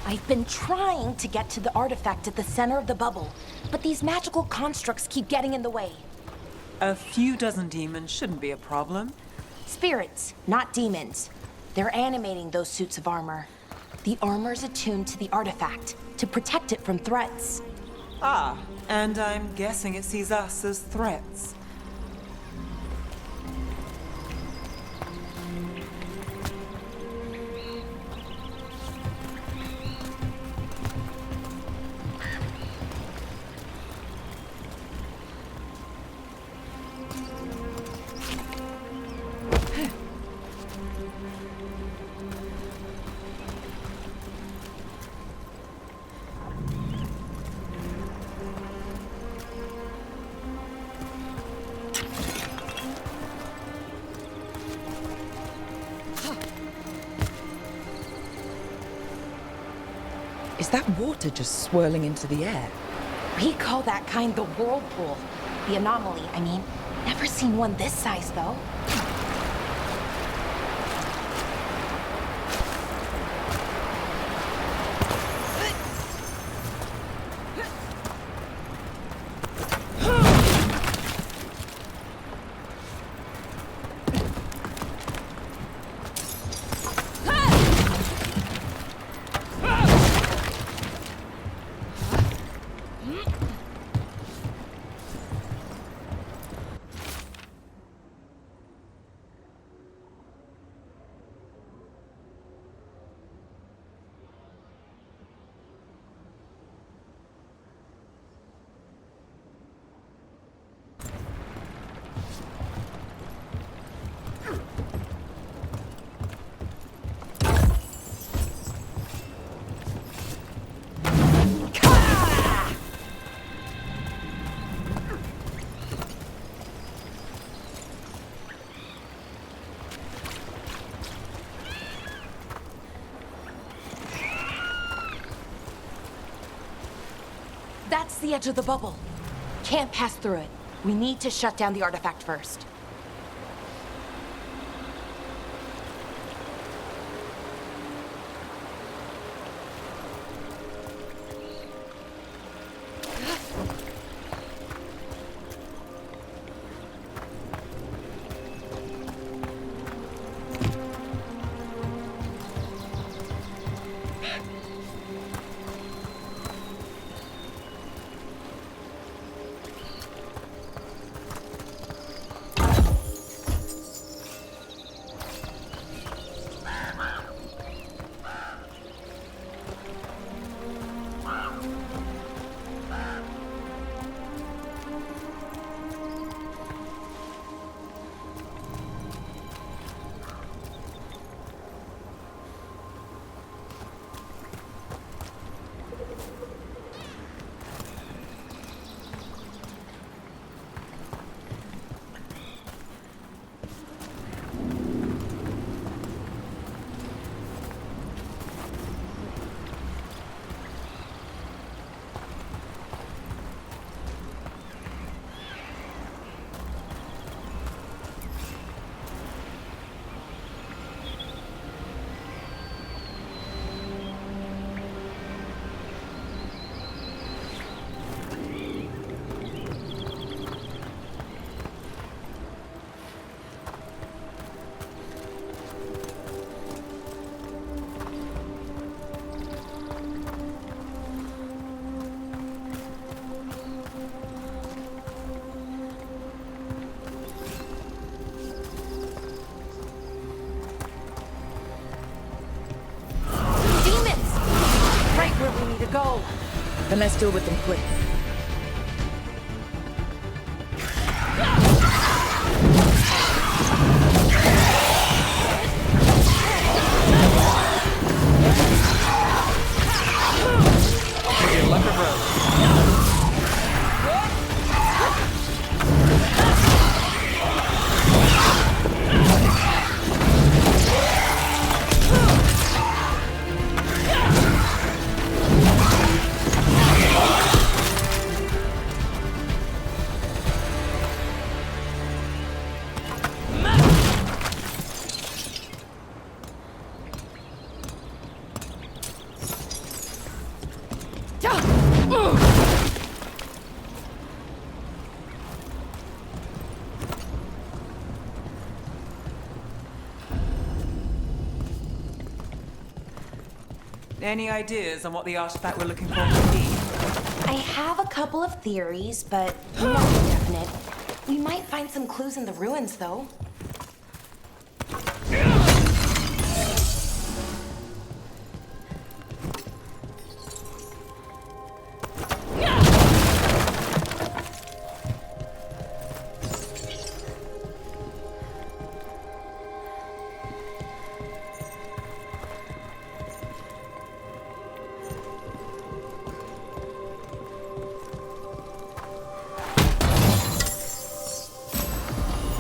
I've been trying to get to the artifact at the center of the bubble, but these magical constructs keep getting in the way. A few dozen demons shouldn't be a problem. Spirits, not demons. They're animating those suits of armor. The armor's attuned to the artifact to protect it from threats. Ah, and I'm guessing it sees us as threats. Is that water just swirling into the air? We call that kind the whirlpool. The anomaly, I mean. Never seen one this size, though. That's the edge of the bubble. Can't pass through it. We need to shut down the artifact first. Go. Then let's deal with them quick. Any ideas on what the artifact we're looking for could be? I have a couple of theories, but nothing definite. We might find some clues in the ruins, though.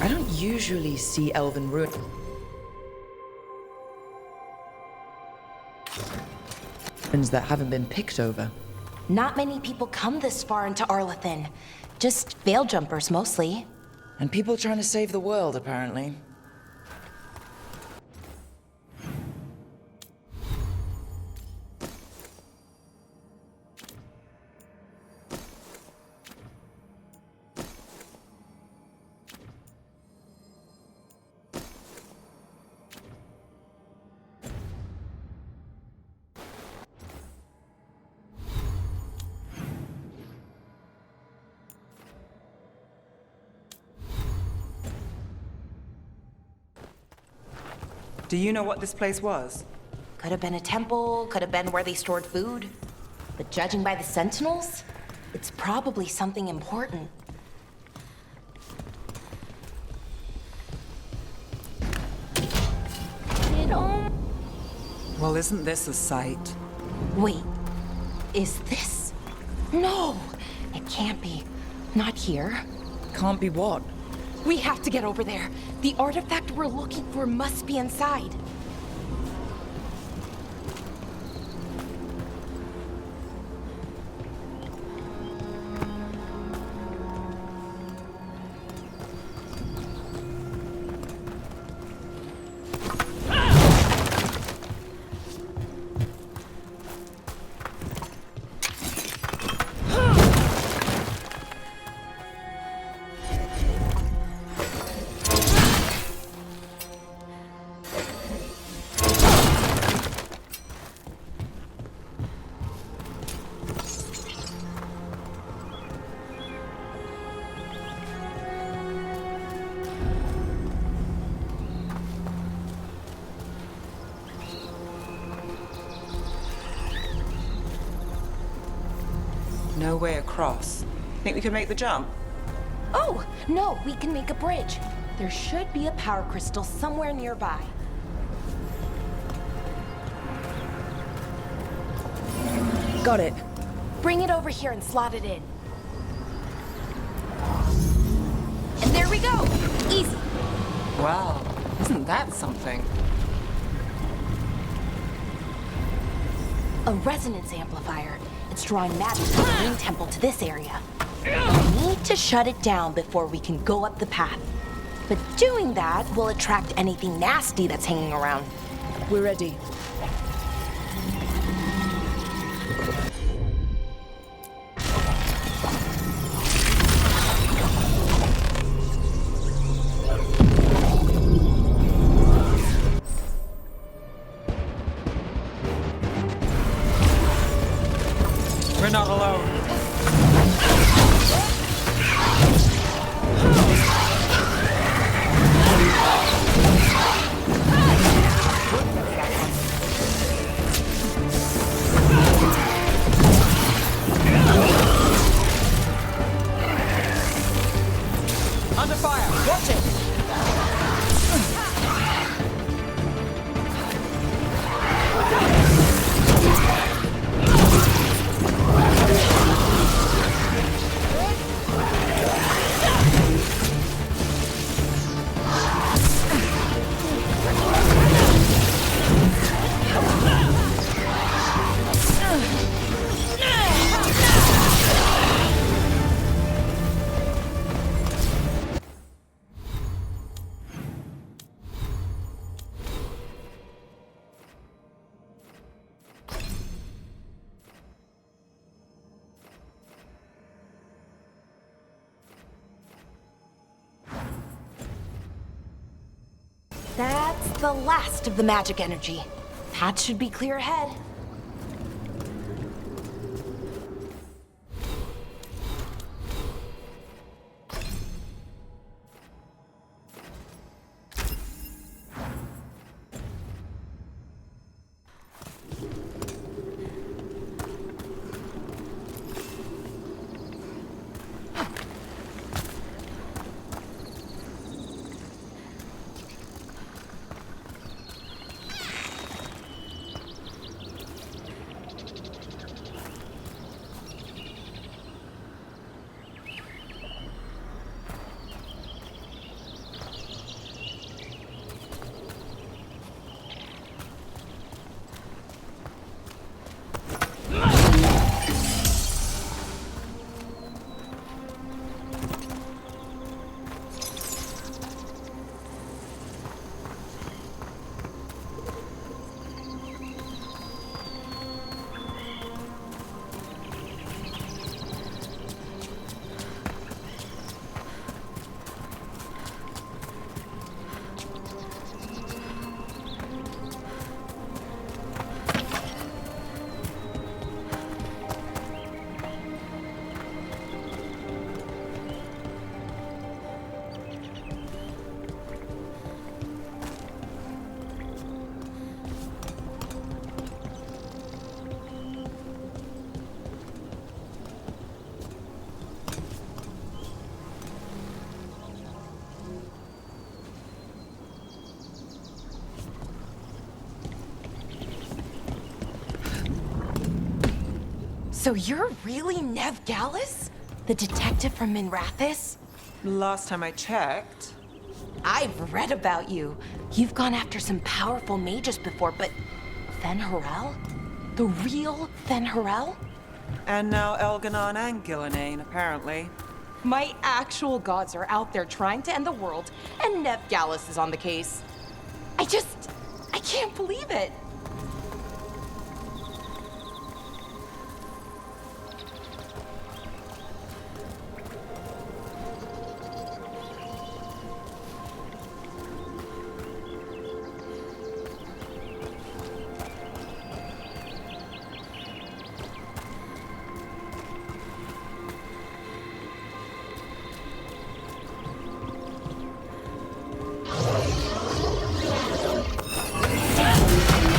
I don't usually see elven ruins that haven't been picked over. Not many people come this far into Arlathan. Just veil jumpers, mostly. And people trying to save the world, apparently. Do you know what this place was? Could have been a temple, could have been where they stored food. But judging by the sentinels, it's probably something important. Well, isn't this a sight? Wait, is this? No, it can't be. Not here. Can't be what? We have to get over there. The artifact we're looking for must be inside. No way across. Think we could make the jump? Oh, no, we can make a bridge. There should be a power crystal somewhere nearby. Got it. Bring it over here and slot it in. And there we go! Easy. Wow, isn't that something? A resonance amplifier. It's drawing magic from the ring temple to this area. We need to shut it down before we can go up the path. But doing that will attract anything nasty that's hanging around. We're ready. We're not alone. Under fire! Watch it! That's the last of the magic energy. Path should be clear ahead. So you're really Nev Gallus? The detective from Minrathis? Last time I checked. I've read about you. You've gone after some powerful mages before, but Fen-Harel? The real Fen-Harel? And now Elganon and Gillenane, apparently. My actual gods are out there trying to end the world, and Nev Gallus is on the case. I can't believe it.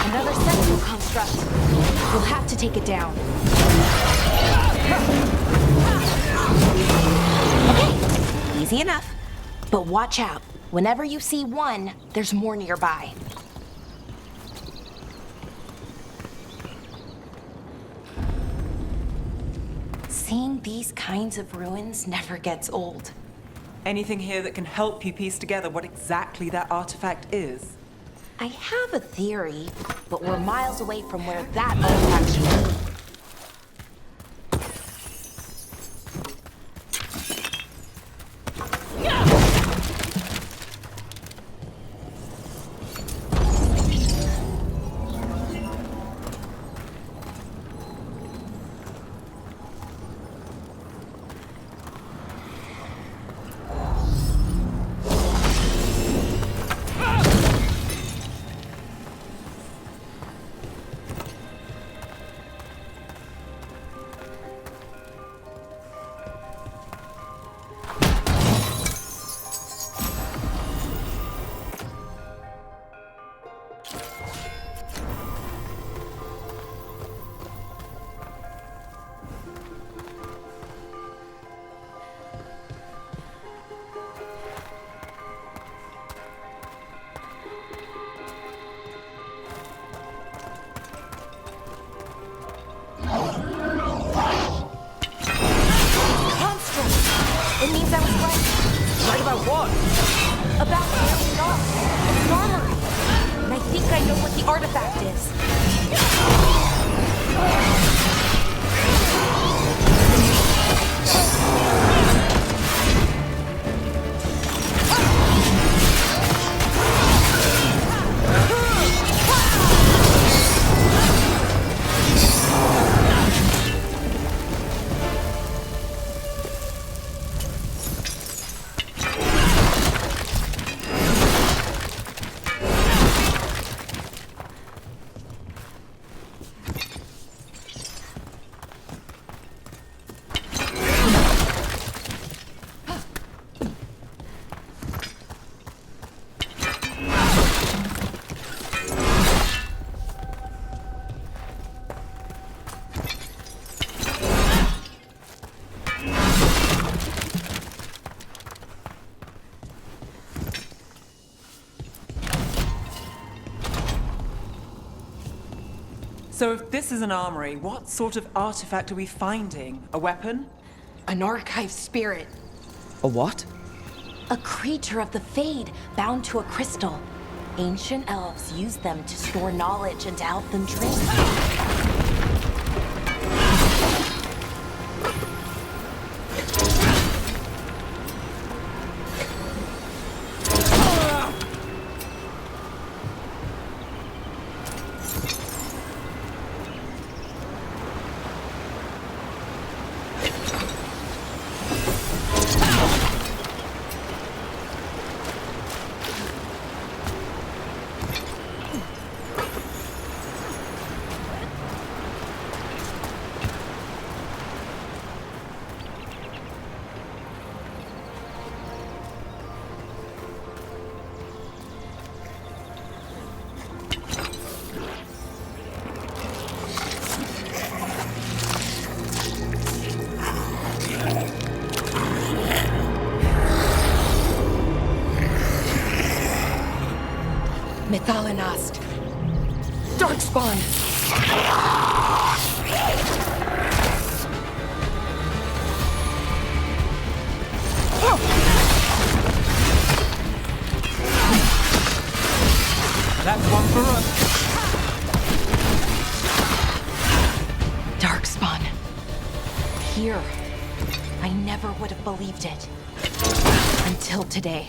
Another sentinel construct. We'll have to take it down. Okay, easy enough. But watch out. Whenever you see one, there's more nearby. Seeing these kinds of ruins never gets old. Anything here that can help you piece together what exactly that artifact is? I have a theory, but we're miles away from where that artifact should be. It means I was right. Right about what? About carrying off. It's an armory. And I think I know what the artifact is. So if this is an armory, what sort of artifact are we finding? A weapon? An archived spirit. A what? A creature of the Fade, bound to a crystal. Ancient elves use them to store knowledge and to help them dream. Mythalinast. Darkspawn. That's one for us. Darkspawn. Here. I never would have believed it. Until today.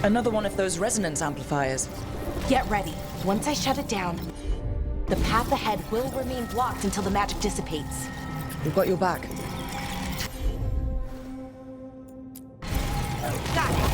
Another one of those resonance amplifiers. Get ready. Once I shut it down, the path ahead will remain blocked until the magic dissipates. We've got your back. Got it.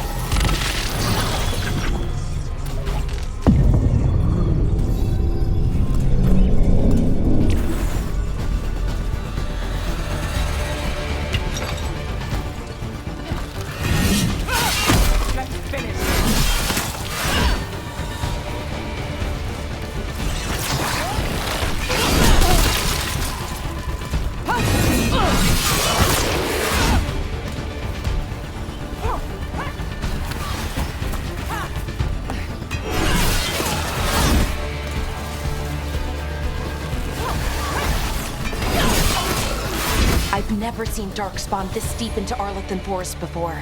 I've never seen Darkspawn this deep into Arlothan Forest before.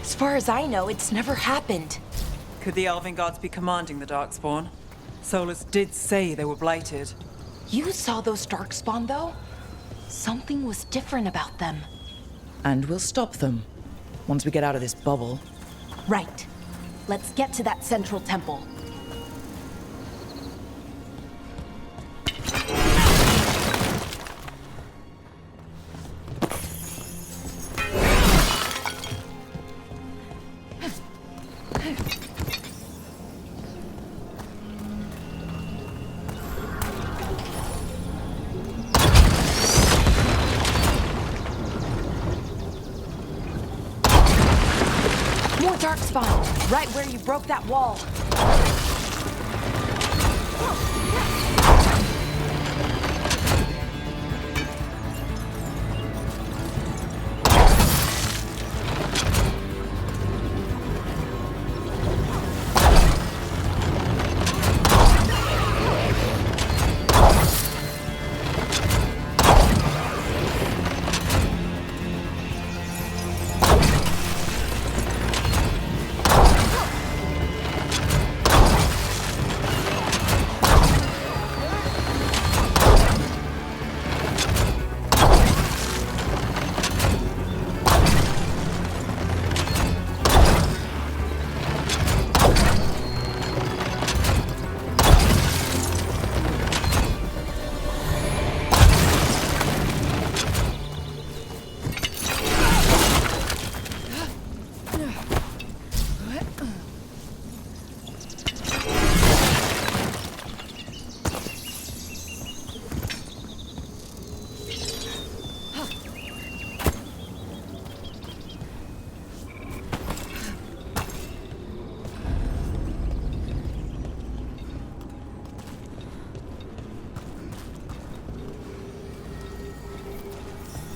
As far as I know, it's never happened. Could the Elven Guards be commanding the Darkspawn? Solus did say they were blighted. You saw those Darkspawn, though? Something was different about them. And we'll stop them. Once we get out of this bubble. Right. Let's get to that central temple. More Darkspawn, right where you broke that wall.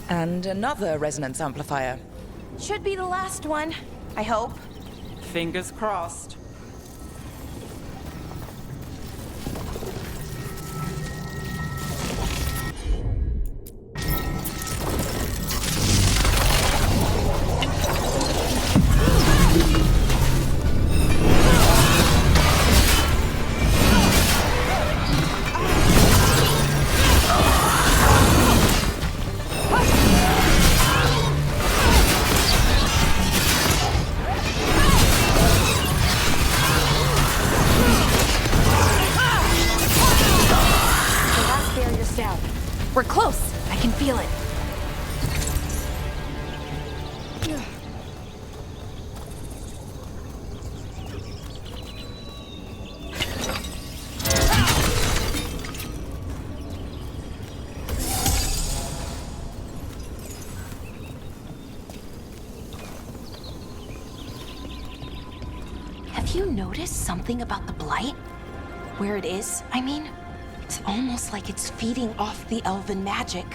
And another resonance amplifier. Should be the last one, I hope. Fingers crossed. Have you noticed something about the blight? Where it is, I mean? It's almost like it's feeding off the elven magic.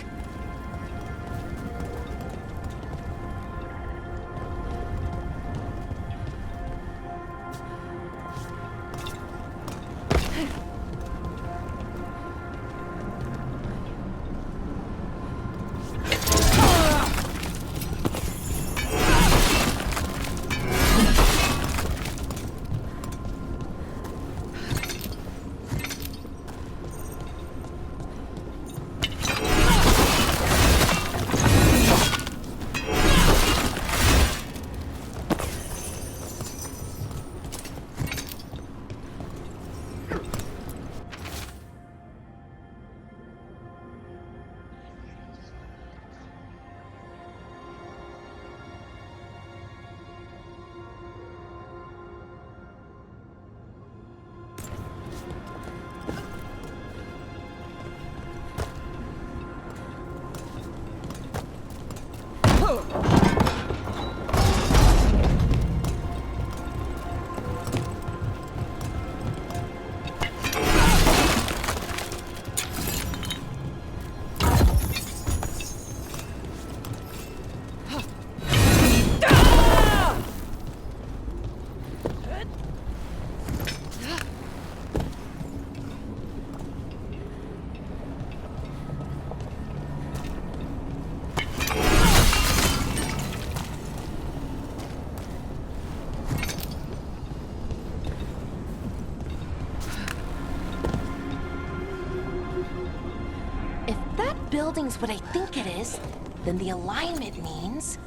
Building's what I think it is, then the alignment means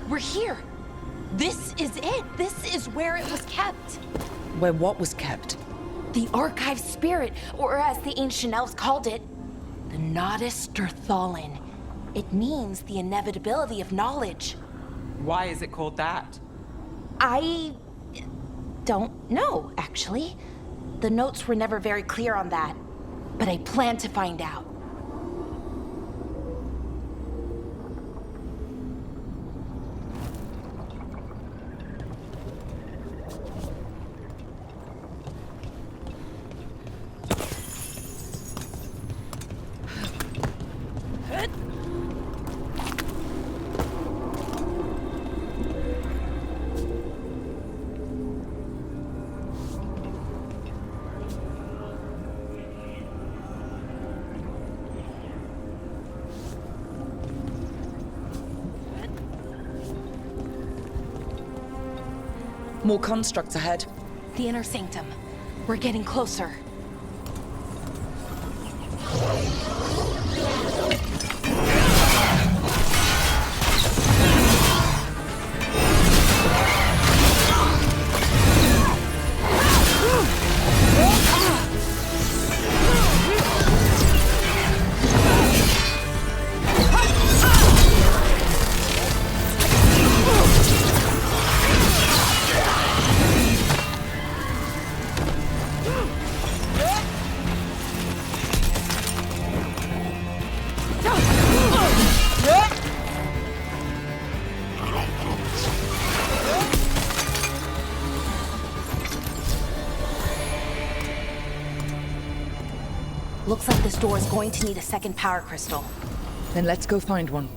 we're here. This is it. This is where it was kept. Where what was kept? The archive spirit, or as the ancient elves called it, the Nodus Sturthalin. It means the inevitability of knowledge. Why is it called that? I don't know, actually. The notes were never very clear on that, but I plan to find out. More constructs ahead. The inner sanctum. We're getting closer. Looks like this door is going to need a second power crystal. Then let's go find one.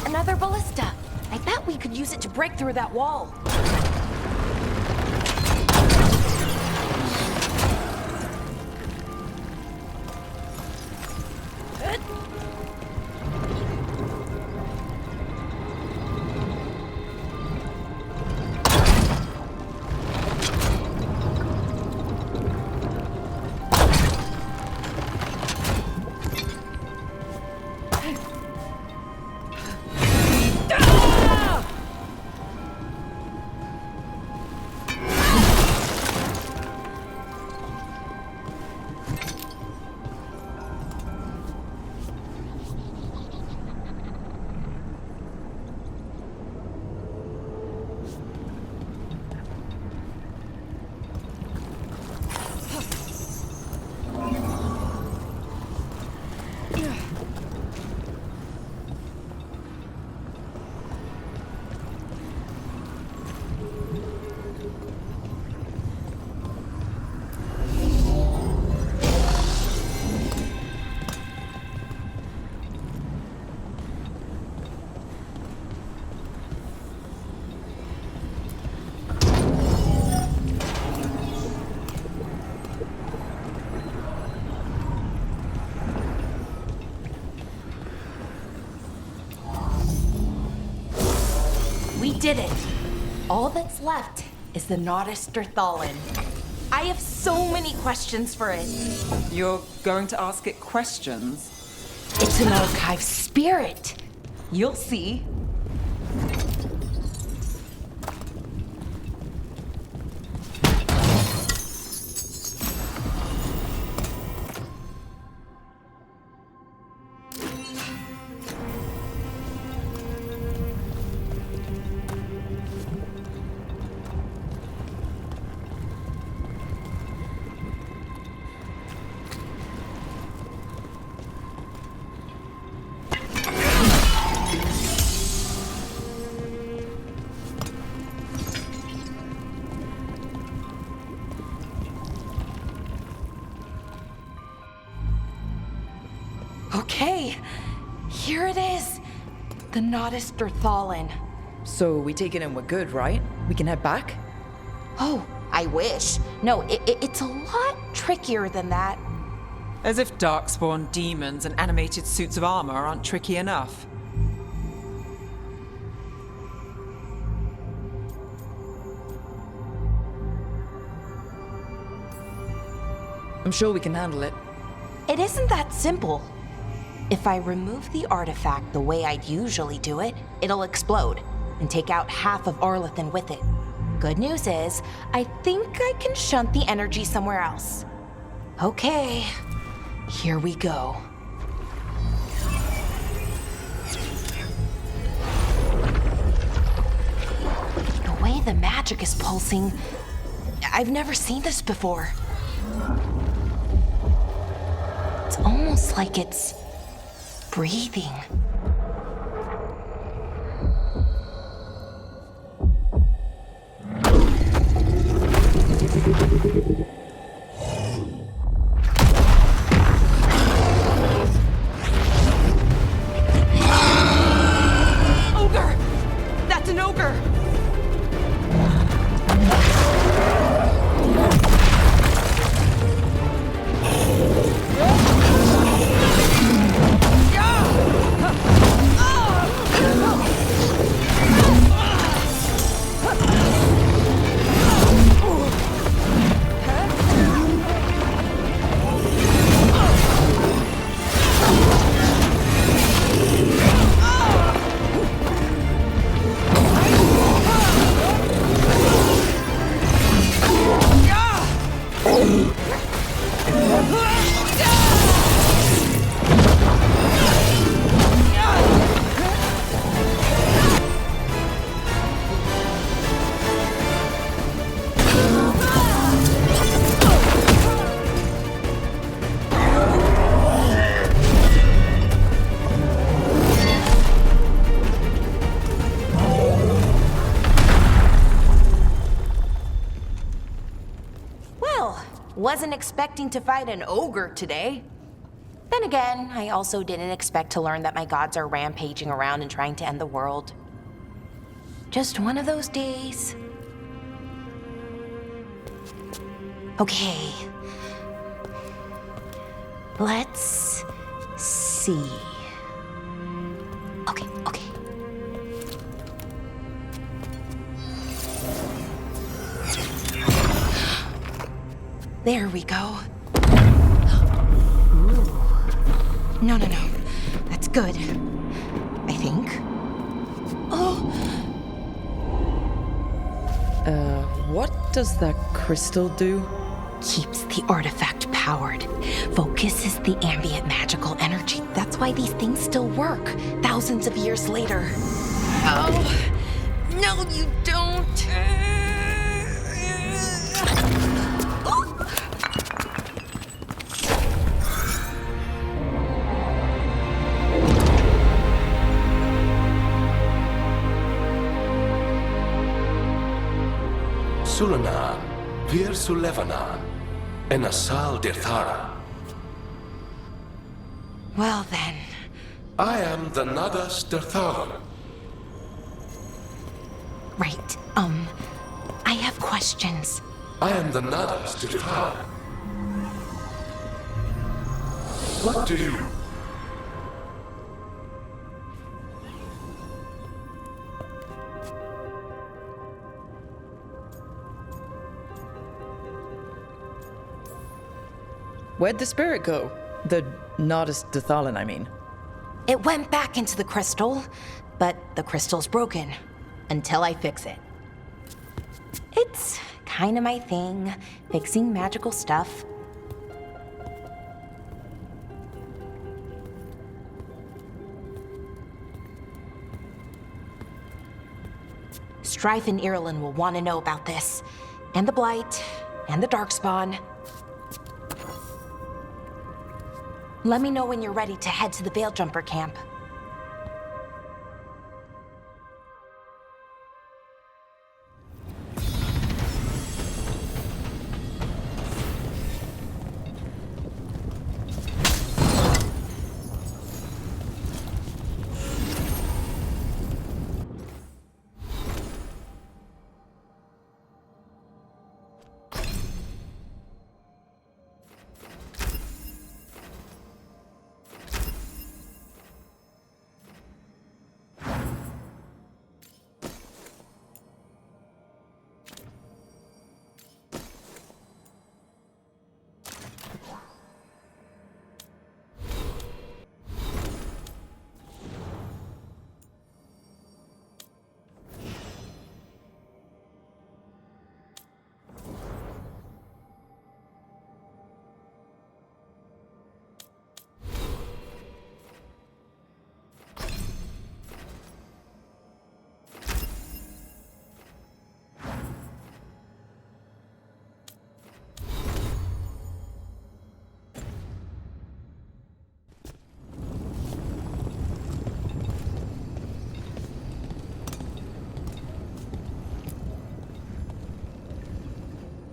Another ballista. I bet we could use it to break through that wall. did it! All that's left is the Nodus Derthalin. I have so many questions for it. You're going to ask it questions? It's an archive spirit. You'll see. Okay, here it is. The Nodus Derthalin. So we take it and we're good, right? We can head back? Oh, I wish. No, it's a lot trickier than that. As if darkspawn demons and animated suits of armor aren't tricky enough. I'm sure we can handle it. It isn't that simple. If I remove the artifact the way I'd usually do it, it'll explode and take out half of Arlethan with it. Good news is, I think I can shunt the energy somewhere else. Okay, here we go. The way the magic is pulsing, I've never seen this before. It's almost like it's breathing. Ogre! That's an ogre! Wasn't expecting to fight an ogre today. Then again, I also didn't expect to learn that my gods are rampaging around and trying to end the world. Just one of those days. Okay. Let's see. Okay. There we go. Ooh. No. That's good. I think. Oh! What does that crystal do? Keeps the artifact powered. Focuses the ambient magical energy. That's why these things still work, thousands of years later. Oh! No, you don't! Sulanan, Vir Sulevanan, and Asal Dirthara. Well then. I am the Nadas Dirthalan. Right, I have questions. I am the Nadas Dirthalan. What do you... Where'd the spirit go? The Nodus Dethalin, I mean. It went back into the crystal, but the crystal's broken. Until I fix it. It's kind of my thing, fixing magical stuff. Strife and Irulan will want to know about this. And the Blight, and the Darkspawn. Let me know when you're ready to head to the Veil-Jumper camp.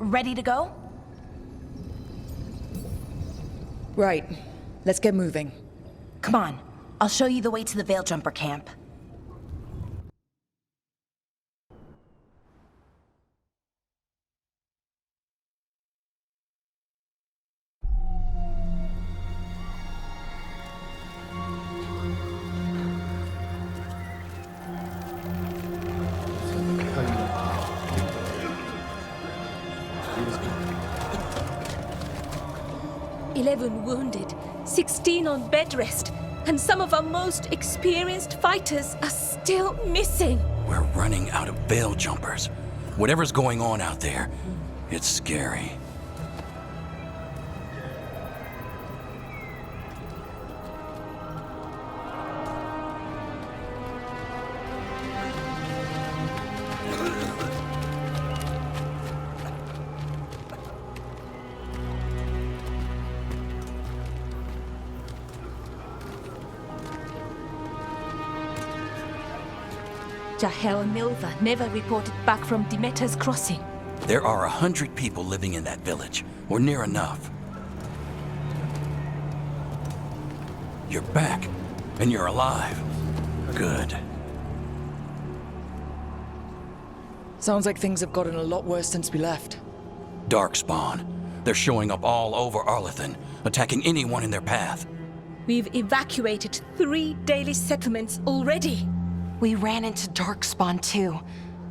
Ready to go? Right. Let's get moving. Come on, I'll show you the way to the Veil-Jumper camp. "11 wounded, 16 on bed rest, and some of our most experienced fighters are still missing." We're running out of veil jumpers. Whatever's going on out there, it's scary. Jahel and Milva never reported back from Demeter's crossing. There are 100 people living in that village, or near enough. You're back, and you're alive. Good. Sounds like things have gotten a lot worse since we left. Darkspawn. They're showing up all over Arlathan, attacking anyone in their path. We've evacuated 3 daily settlements already. We ran into Darkspawn too,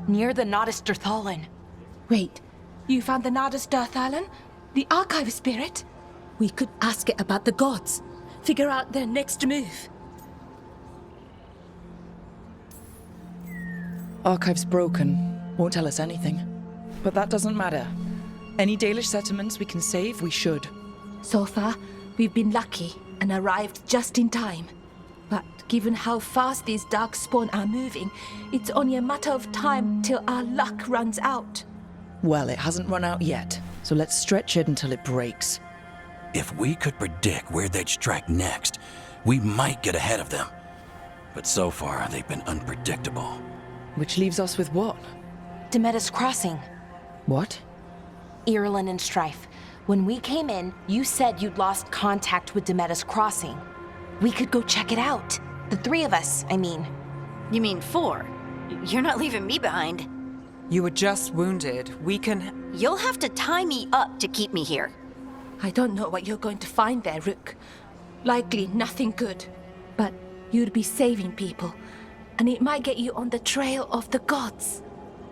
near the Nodus Derthalin. Wait, you found the Nodus Darthalan? The archive spirit? We could ask it about the gods. Figure out their next move. Archive's broken. Won't tell us anything. But that doesn't matter. Any Dalish settlements we can save, we should. So far, we've been lucky and arrived just in time. But given how fast these Darkspawn are moving, it's only a matter of time till our luck runs out. Well, it hasn't run out yet, so let's stretch it until it breaks. If we could predict where they'd strike next, we might get ahead of them. But so far, they've been unpredictable. Which leaves us with what? Demeter's crossing. What? Irulan and Strife. When we came in, you said you'd lost contact with Demeter's crossing. We could go check it out. The 3 of us, I mean. You mean 4? You're not leaving me behind. You were just wounded. We can... You'll have to tie me up to keep me here. I don't know what you're going to find there, Rook. Likely nothing good. But you'd be saving people, and it might get you on the trail of the gods.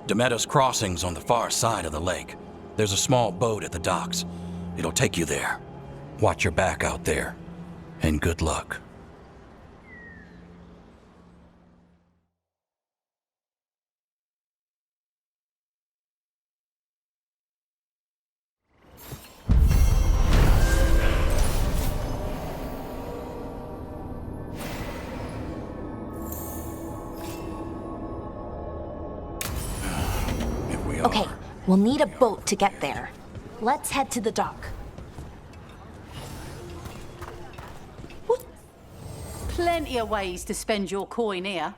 Demeter's crossing's on the far side of the lake. There's a small boat at the docks. It'll take you there. Watch your back out there, and good luck. Here we are. Okay, we'll need a boat to get there. Let's head to the dock. Plenty of ways to spend your coin here.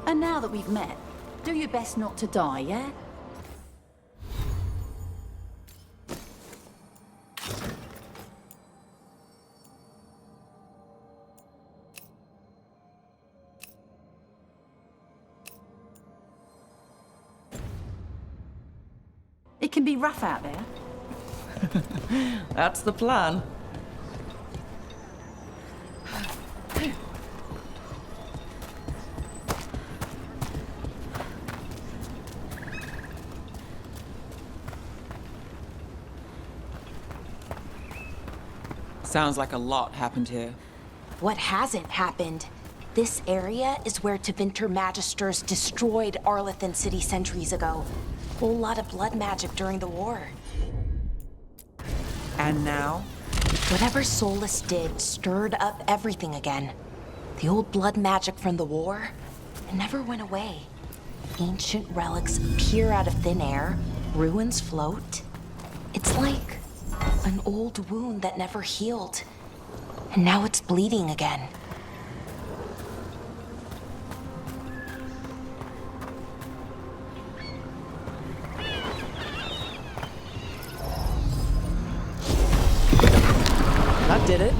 And now that we've met, do your best not to die, yeah? It can be rough out there. That's the plan. Sounds like a lot happened here. What hasn't happened? This area is where Tevinter Magisters destroyed Arlethan City centuries ago. Whole lot of blood magic during the war. And now? Whatever Solus did stirred up everything again. The old blood magic from the war, it never went away. Ancient relics appear out of thin air, ruins float. It's like an old wound that never healed. And now it's bleeding again. That did it.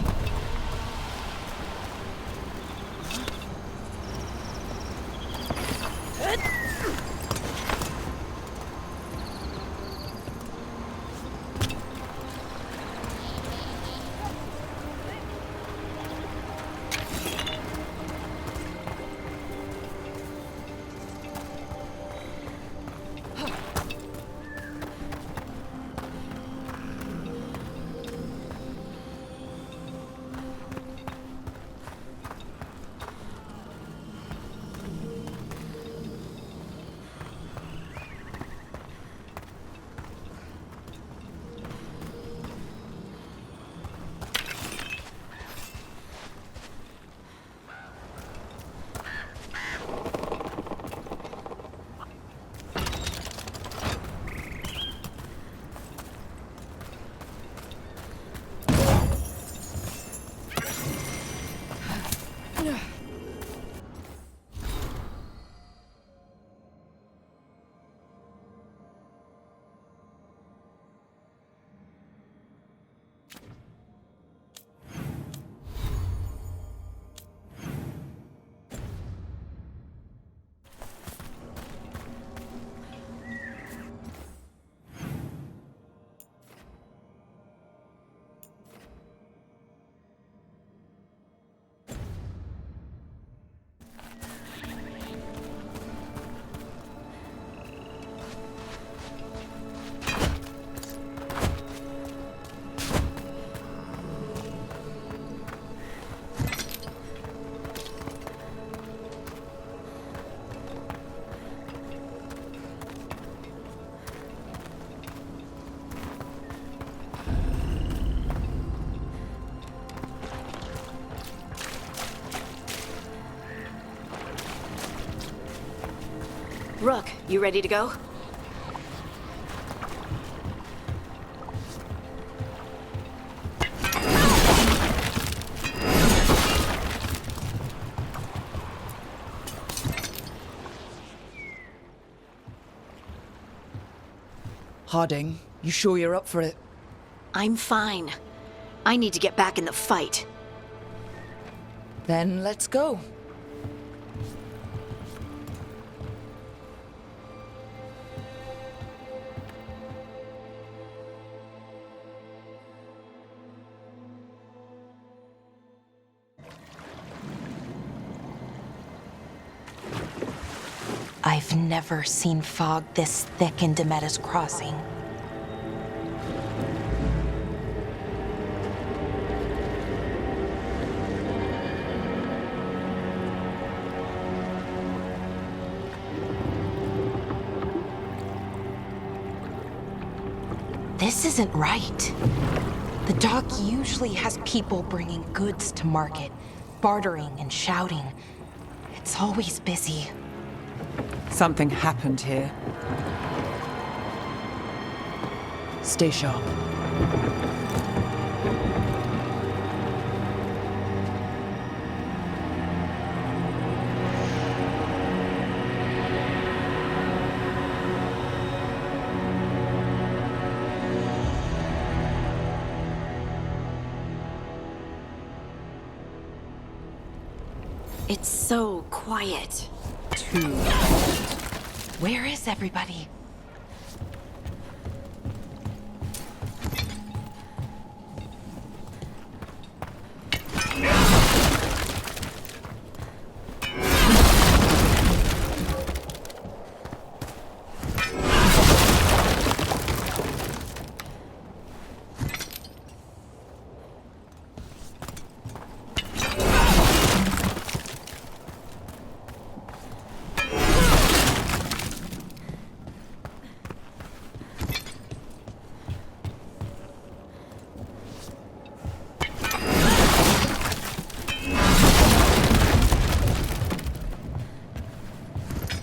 Rook, you ready to go? Harding, you sure you're up for it? I'm fine. I need to get back in the fight. Then let's go. I've never seen fog this thick in Demetta's Crossing. This isn't right. The dock usually has people bringing goods to market, bartering and shouting. It's always busy. Something happened here. Stay sharp. It's so quiet. Too. Where is everybody?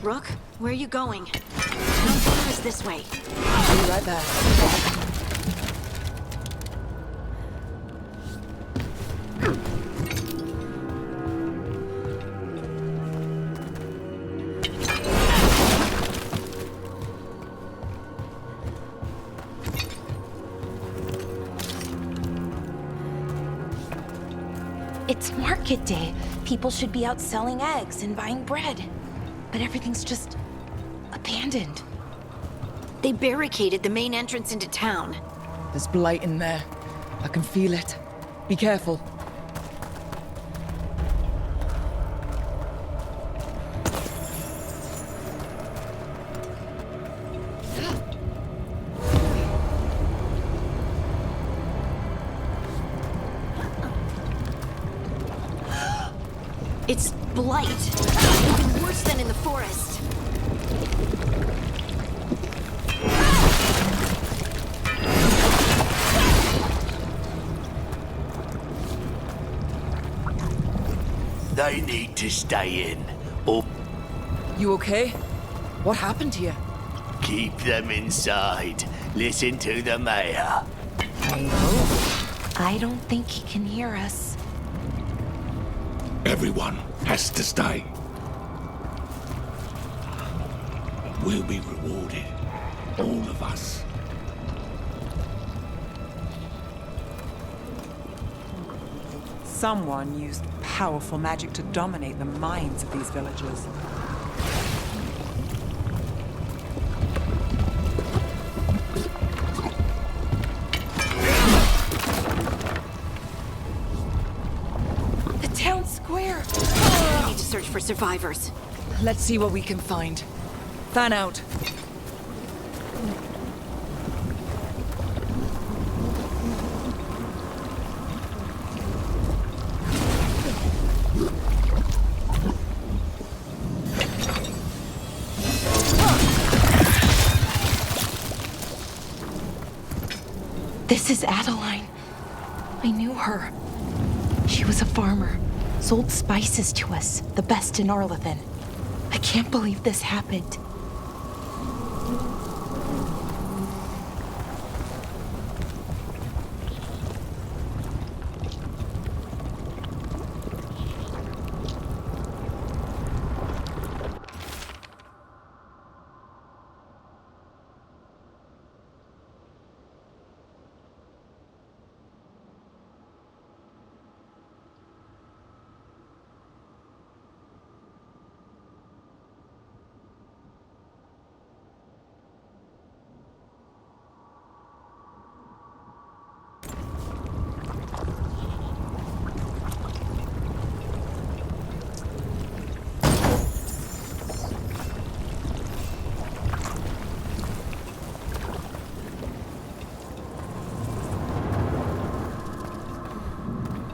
Rook, where are you going? How far is this way? I'll be right back. It's market day. People should be out selling eggs and buying bread. But everything's just abandoned. They barricaded the main entrance into town. There's blight in there. I can feel it. Be careful. It's blight. Even worse than in the forest. They need to stay in, or You okay? What happened here? keep them inside. Listen to the mayor. I know. I don't think he can hear us. Everyone has to stay. We'll be rewarded. All of us. Someone used powerful magic to dominate the minds of these villagers. The town square! I need to search for survivors. Let's see what we can find. Fan out. This is Adeline. I knew her. She was a farmer, sold spices to us, the best in Arlathan. I can't believe this happened.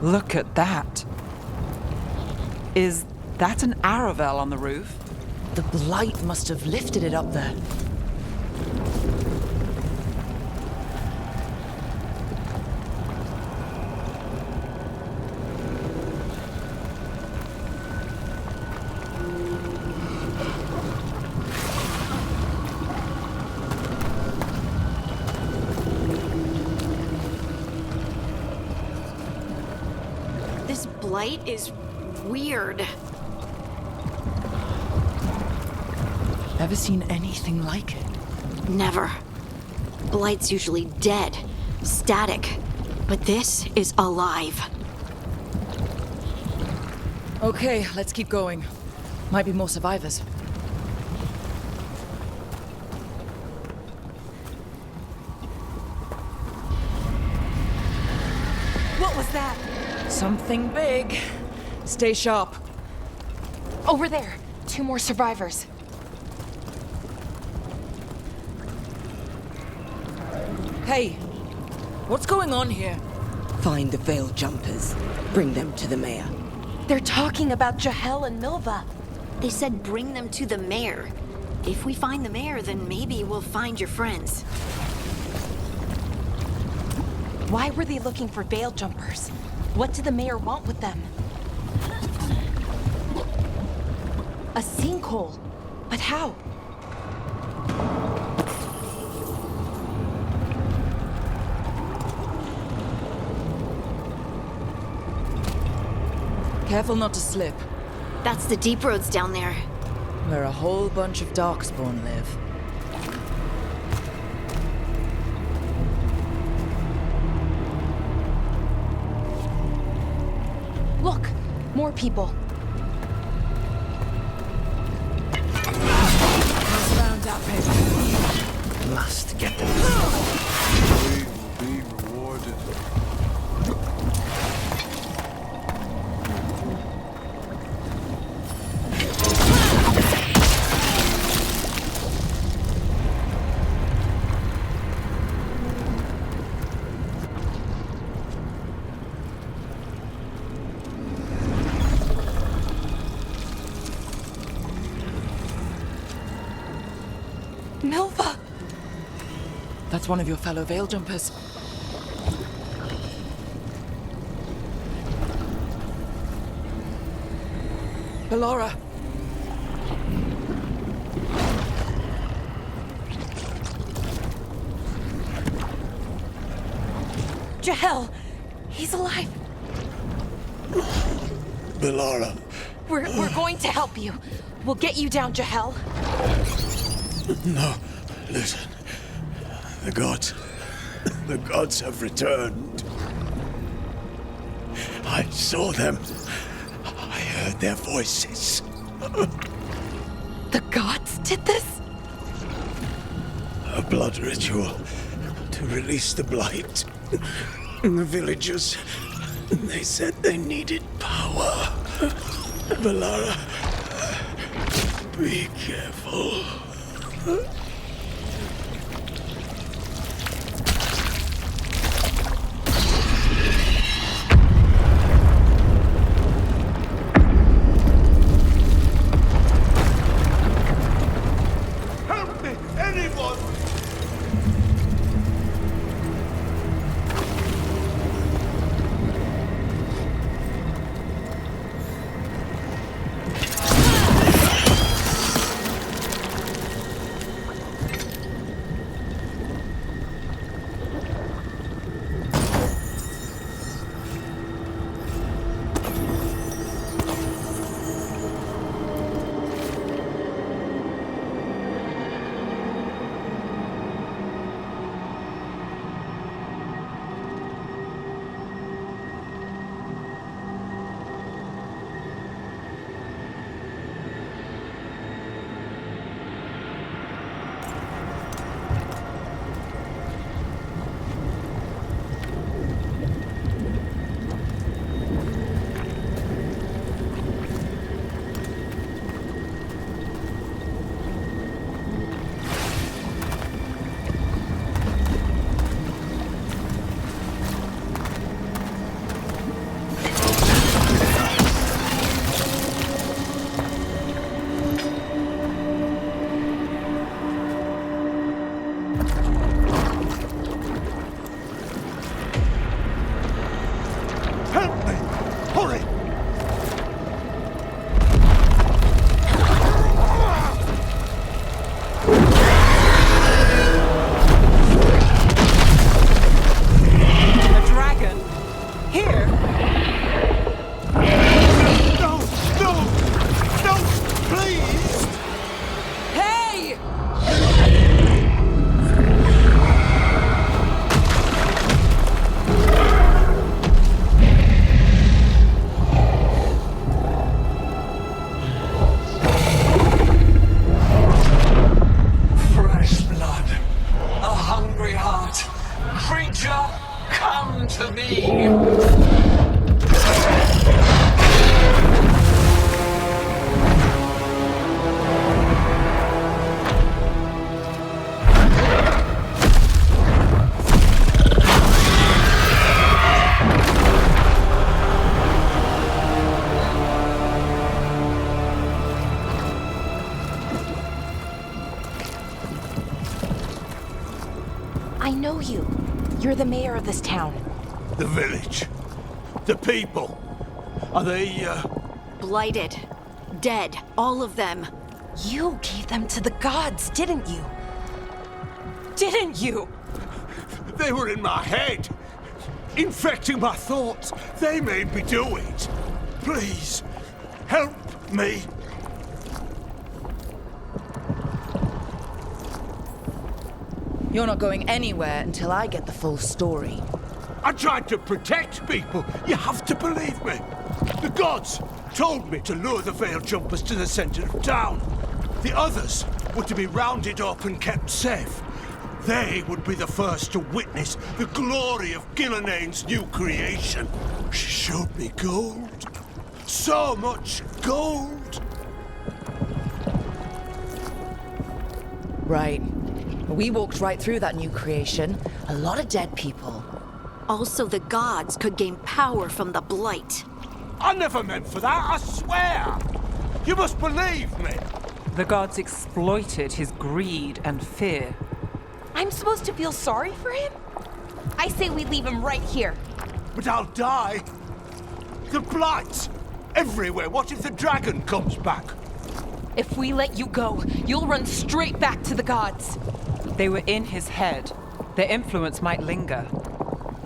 Look at that. Is that an Aravel on the roof? The blight must have lifted it up there. This blight is weird. Ever seen anything like it? Never. Blight's usually dead, static, but this is alive. Okay, let's keep going. Might be more survivors. What was that? Something big. Stay sharp. Over there. 2 more survivors. Hey, what's going on here? Find the veil jumpers. Bring them to the mayor. They're talking about Jahel and Milva. They said bring them to the mayor. If we find the mayor, then maybe we'll find your friends. Why were they looking for veil jumpers? What did the mayor want with them? A sinkhole. But how? Careful not to slip. That's the deep roads down there. Where a whole bunch of Darkspawn live. Look, more people. Must get them. We will be rewarded. Milva! That's one of your fellow veil jumpers. Ballora! Jahel! He's alive! Bellara, We're going to help you. We'll get you down, Jahel. no, listen. The gods have returned. I saw them. I heard their voices. The gods did this? A blood ritual to release the blight. The villagers, they said they needed power. Bellara, be careful. Help me, anyone! know you. You're the mayor of this town. The village. The people. Are they, Blighted. Dead. All of them. You gave them to the gods, didn't you? Didn't you? They were in my head. Infecting my thoughts. They made me do it. Please, help me. You're not going anywhere until I get the full story. I tried to protect people. You have to believe me. The gods told me to lure the Veil Jumpers to the center of town. The others were to be rounded up and kept safe. They would be the first to witness the glory of Gillenane's new creation. She showed me gold. So much gold. Right. We walked right through that new creation. A lot of dead people. Also, the gods could gain power from the Blight. I never meant for that, I swear. You must believe me. The gods exploited his greed and fear. I'm supposed to feel sorry for him? I say we leave him right here. But I'll die. The Blight. Everywhere. What if the dragon comes back? If we let you go, you'll run straight back to the gods. They were in his head. Their influence might linger.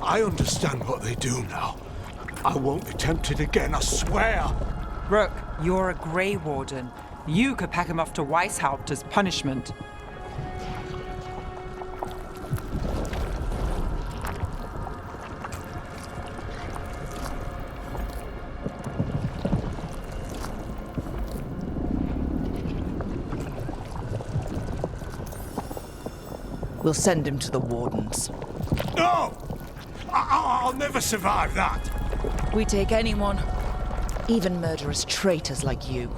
I understand what they do now. I won't be tempted again, I swear. Rook, you're a Grey Warden. You could pack him off to Weishaupt as punishment. We'll send him to the Wardens. No! I'll never survive that. We take anyone, even murderous traitors like you.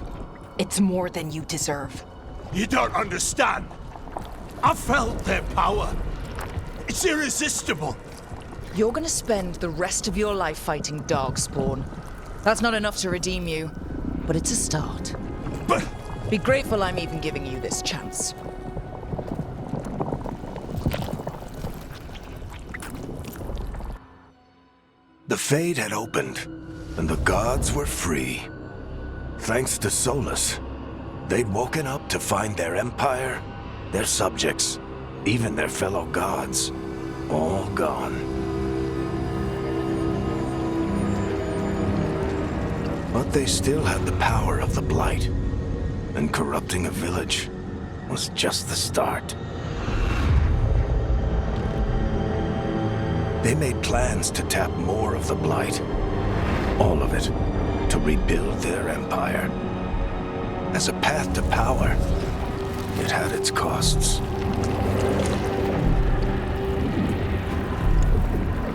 It's more than you deserve. You don't understand. I felt their power. It's irresistible. You're gonna spend the rest of your life fighting Darkspawn. That's not enough to redeem you, but it's a start. But be grateful I'm even giving you this chance. The Fade had opened, and the gods were free. Thanks to Solus, they'd woken up to find their empire, their subjects, even their fellow gods, all gone. But they still had the power of the Blight, and corrupting a village was just the start. They made plans to tap more of the Blight, all of it, to rebuild their empire. As a path to power, it had its costs.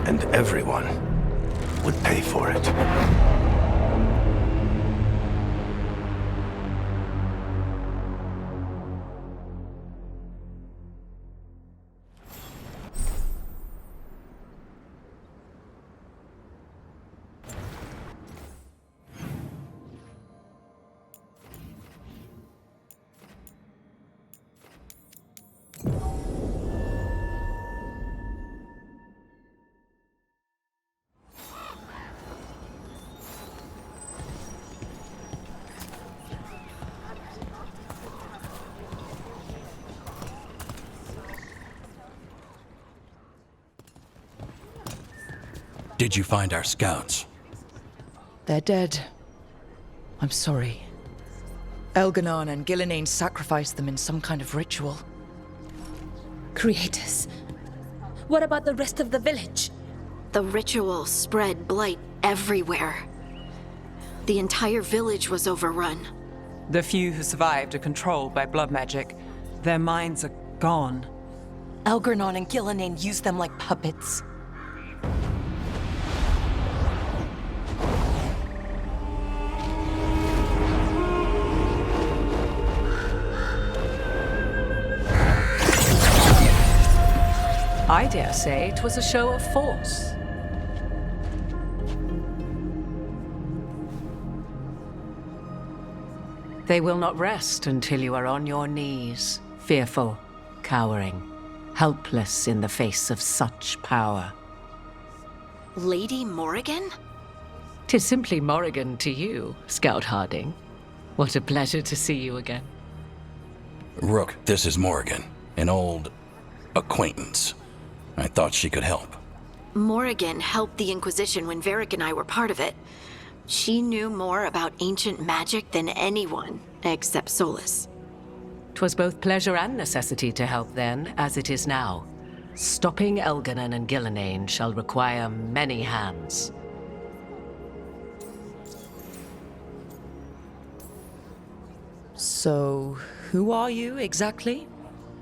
And everyone would pay for it. Did you find our scouts? They're dead. I'm sorry. Elganon and Gillenane sacrificed them in some kind of ritual. Creators. What about the rest of the village? The ritual spread blight everywhere. The entire village was overrun. The few who survived are controlled by blood magic. Their minds are gone. Elgarnon and Gillenane used them like puppets. I dare say it was a show of force. They will not rest until you are on your knees, fearful, cowering. helpless in the face of such power. Lady Morrigan? 'Tis simply Morrigan to you, Scout Harding. What a pleasure to see you again. Rook, this is Morrigan, an old acquaintance. I thought she could help. Morrigan helped the Inquisition when Varric and I were part of it. She knew more about ancient magic than anyone, except Solus. 'Twas both pleasure and necessity to help then, as it is now. Stopping Elganon and Gillenane shall require many hands. So, who are you exactly?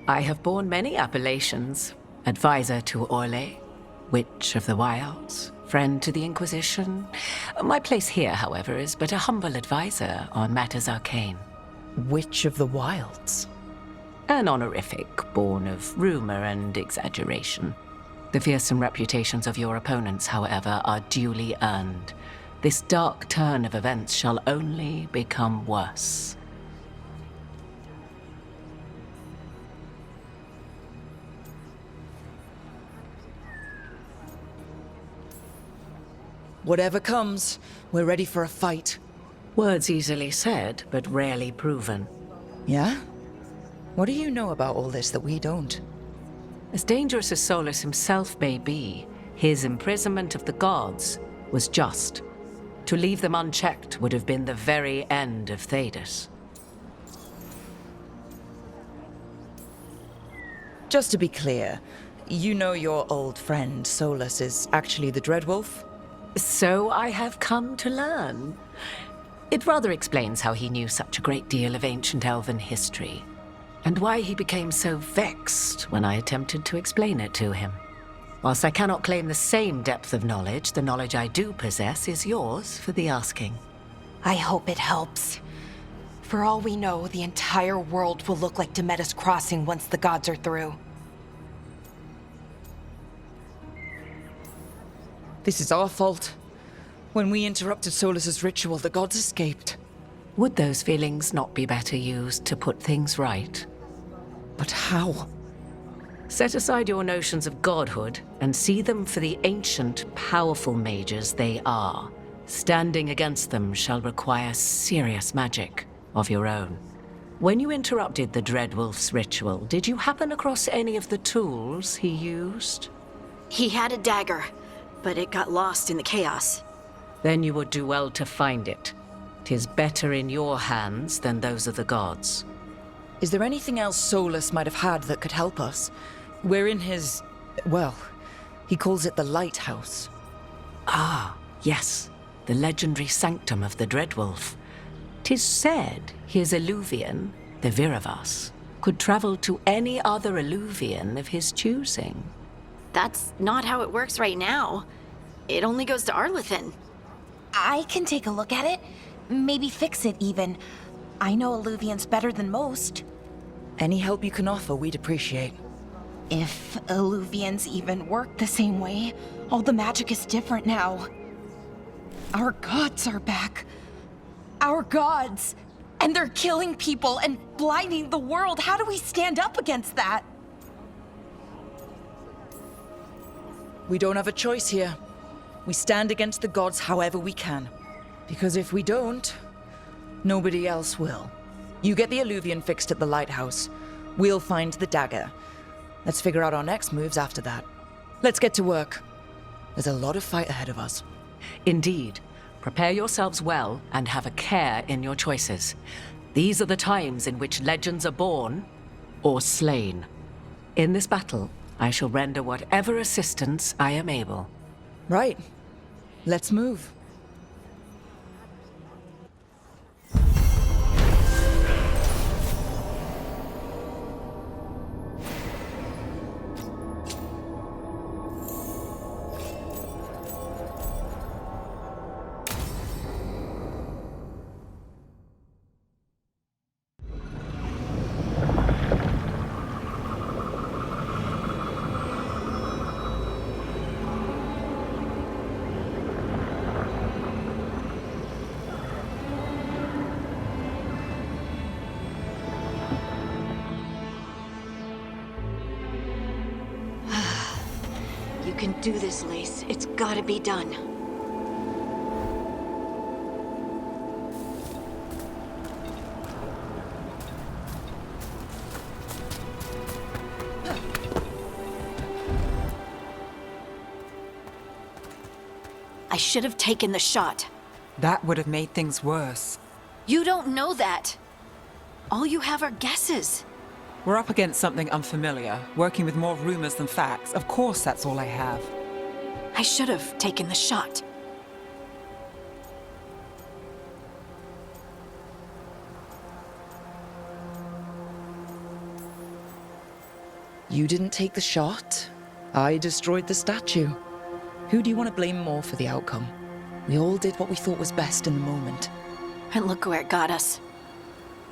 I have borne many appellations. Advisor to Orlais, Witch of the Wilds, friend to the Inquisition. My place here, however, is but a humble advisor on matters arcane. Witch of the Wilds? An honorific born of rumor and exaggeration. The fearsome reputations of your opponents, however, are duly earned. This dark turn of events shall only become worse. Whatever comes, we're ready for a fight. Words easily said, but rarely proven. Yeah? What do you know about all this that we don't? As dangerous as Solus himself may be, his imprisonment of the gods was just. To leave them unchecked would have been the very end of Thedas. Just to be clear, you know your old friend Solus is actually the Dreadwolf? So I have come to learn. It rather explains how he knew such a great deal of ancient elven history, and why he became so vexed when I attempted to explain it to him. Whilst I cannot claim the same depth of knowledge, the knowledge I do possess is yours for the asking. I hope it helps. For all we know, the entire world will look like Demetus Crossing once the gods are through. This is our fault. When we interrupted Solus's ritual, the gods escaped. Would those feelings not be better used to put things right? But how? Set aside your notions of godhood and see them for the ancient, powerful mages they are. Standing against them shall require serious magic of your own. When you interrupted the Dreadwolf's ritual, did you happen across any of the tools he used? He had a dagger, but it got lost in the chaos. Then you would do well to find it. 'Tis better in your hands than those of the gods. Is there anything else Solus might have had that could help us? We're in his... well, he calls it the Lighthouse. Ah, yes. The legendary sanctum of the Dreadwolf. 'Tis said his Illuvian, the Viravas, could travel to any other Illuvian of his choosing. That's not how it works right now. It only goes to Arlethan. I can take a look at it. Maybe fix it, even. I know Illuvians better than most. Any help you can offer, we'd appreciate. If Illuvians even work the same way, all the magic is different now. Our gods are back. Our gods! And they're killing people and blinding the world. How do we stand up against that? We don't have a choice here. We stand against the gods however we can. Because if we don't, nobody else will. You get the Illuvian fixed at the lighthouse. We'll find the dagger. Let's figure out our next moves after that. Let's get to work. There's a lot of fight ahead of us. Indeed. Prepare yourselves well and have a care in your choices. These are the times in which legends are born or slain. In this battle, I shall render whatever assistance I am able. Right. Let's move. can do this, Lace. It's gotta be done. I should have taken the shot. That would have made things worse. You don't know that. All you have are guesses. We're up against something unfamiliar, working with more rumors than facts. Of course, that's all I have. I should have taken the shot. You didn't take the shot. I destroyed the statue. Who do you want to blame more for the outcome? We all did what we thought was best in the moment. And look where it got us.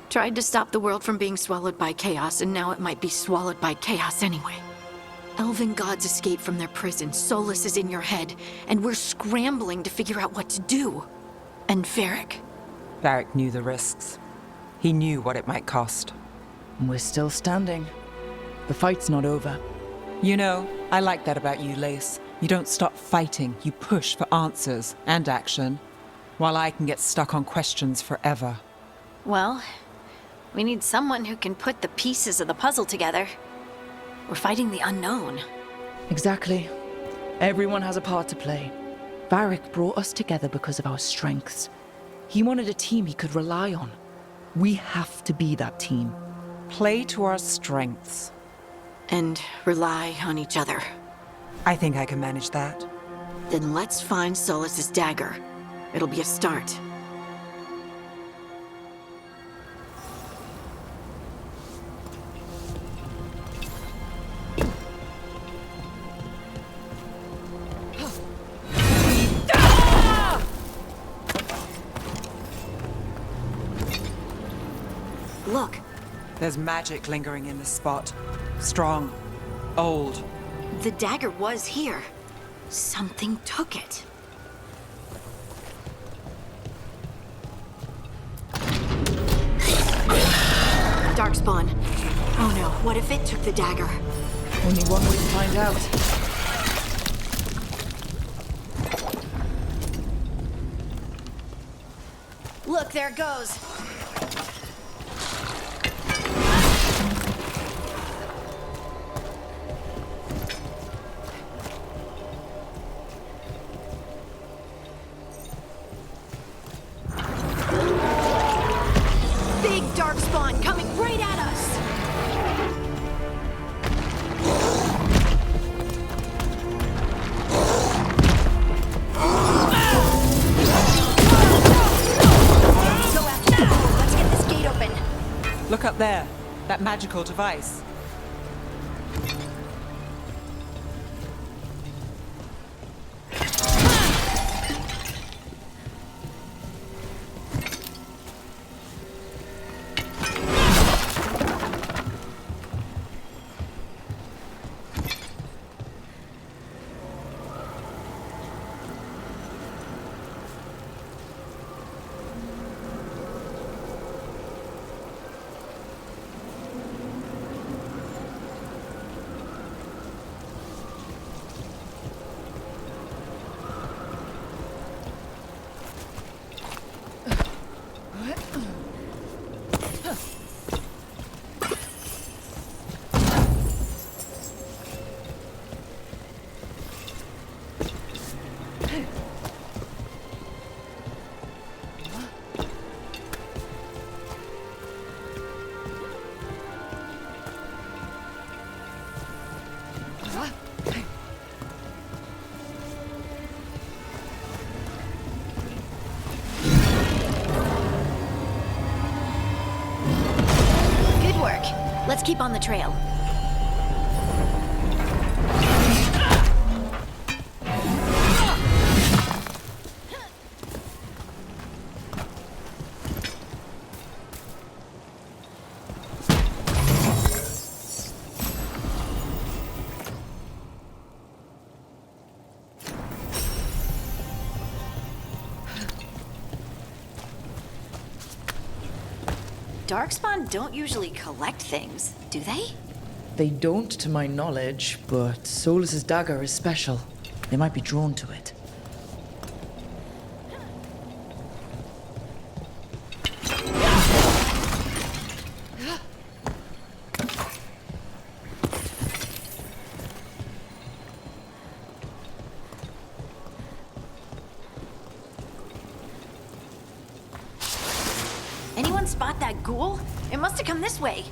Tried to stop the world from being swallowed by chaos, and now it might be swallowed by chaos anyway. Elven gods escaped from their prison, Solus is in your head, and we're scrambling to figure out what to do. And Varric. Varric knew the risks. He knew what it might cost. And we're still standing. The fight's not over. You know, I like that about you, Lace. You don't stop fighting, you push for answers and action, while I can get stuck on questions forever. Well, we need someone who can put the pieces of the puzzle together. We're fighting the unknown. Exactly. Everyone has a part to play. Varric brought us together because of our strengths. He wanted a team he could rely on. We have to be that team. Play to our strengths. And rely on each other. I think I can manage that. Then let's find Solus's dagger. It'll be a start. Look. There's magic lingering in this spot. Strong. Old. The dagger was here. Something took it. Darkspawn. Oh no, what if it took the dagger? Only one way to find out. Look, there it goes. Big Darkspawn coming right at us! Go after the hole. Let's get this gate open. Look up there. That magical device. Let's keep on the trail. Darkspawn don't usually collect things, do they? They don't, to my knowledge, but Solus's dagger is special. They might be drawn to it. Anyone spot that ghoul? It must have come this way.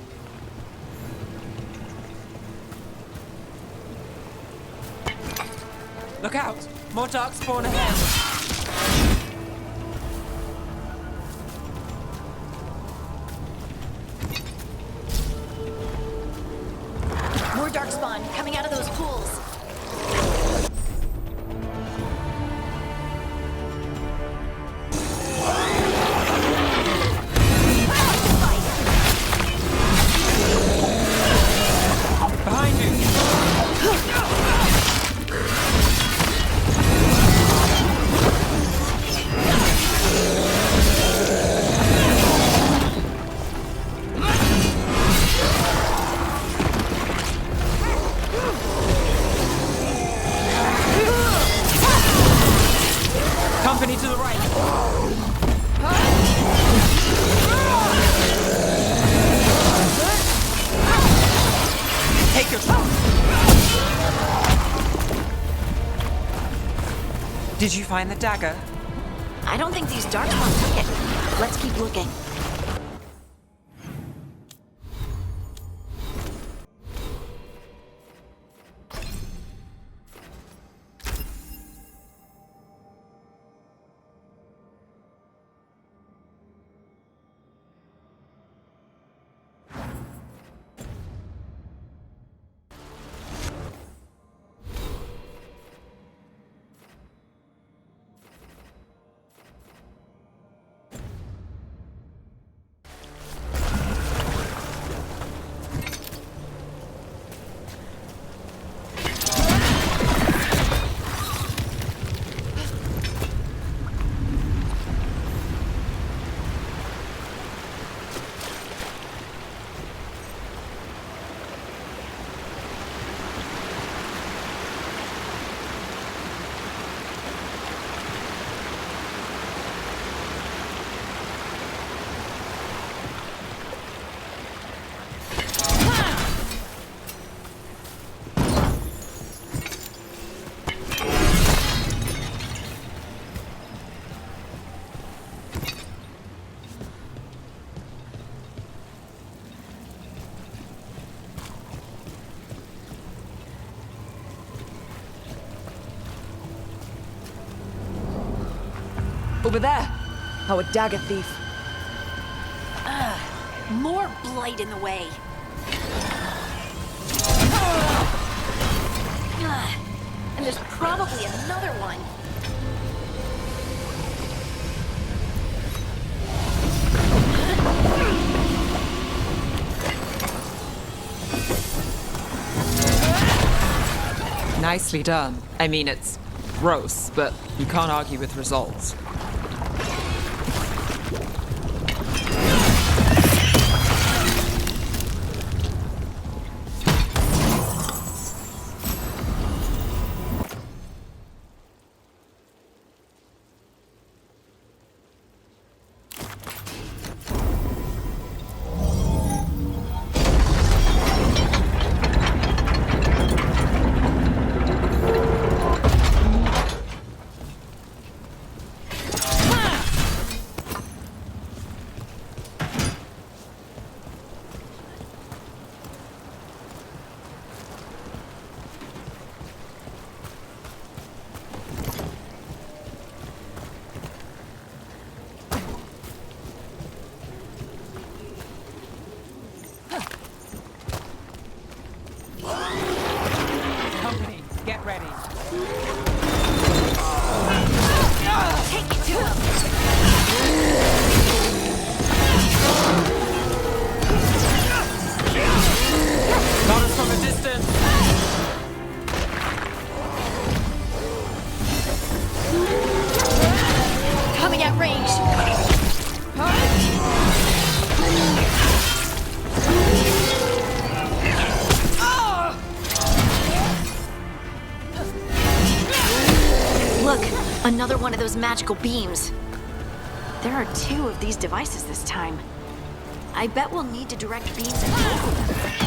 Look out! More dark spawn ahead! More darkspawn coming out of those pools. Behind you! Company to the right! Take your time! Did you find the dagger? I don't think these darkspawn took it. Let's keep looking. Over there! Our dagger thief. More blight in the way. And there's probably another one. Nicely done. I mean, it's gross, but you can't argue with results. Company, get ready. Take it to him. Got us from a distance. Coming at range. one of those magical beams. There are 2 of these devices this time. I bet we'll need to direct beams at both of them.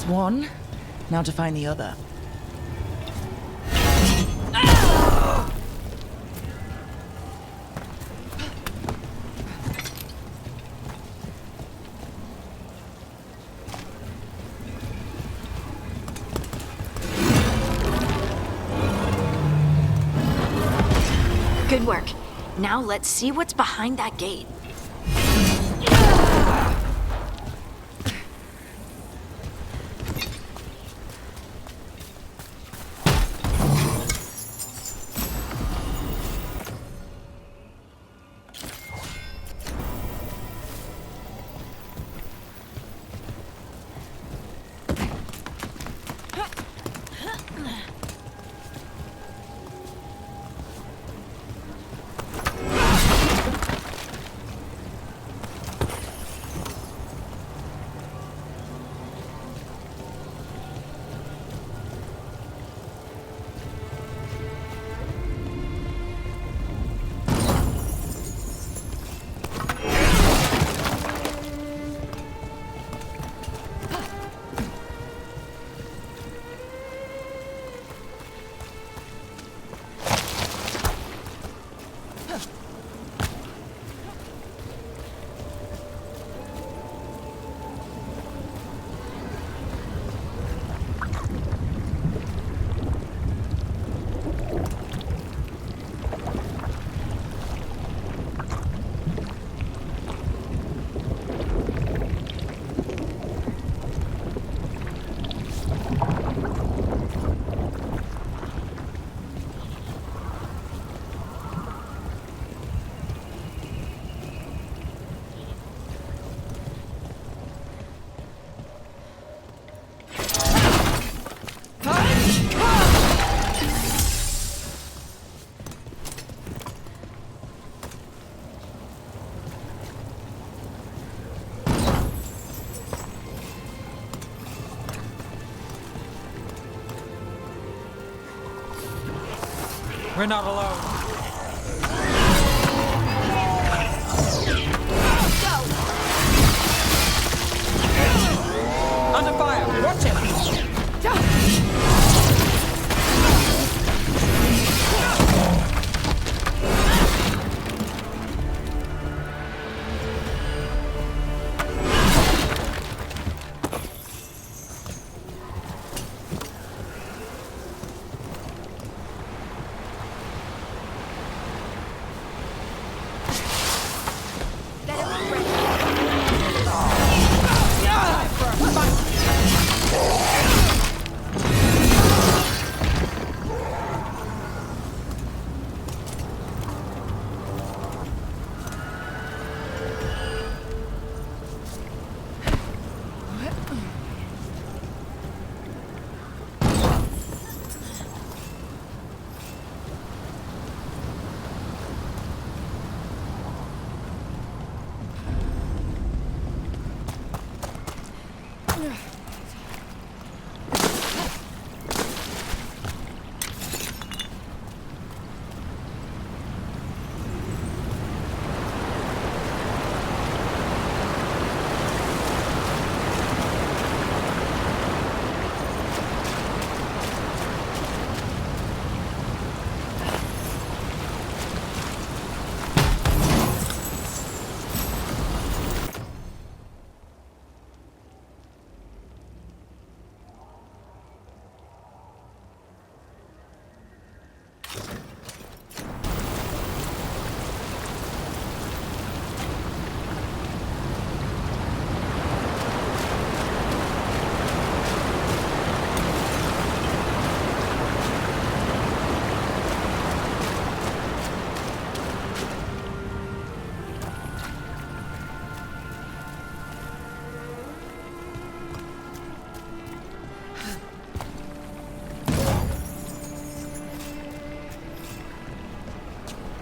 One. Now to find the other. Good work. Now let's see what's behind that gate. We're not alone. Under fire! Watch it!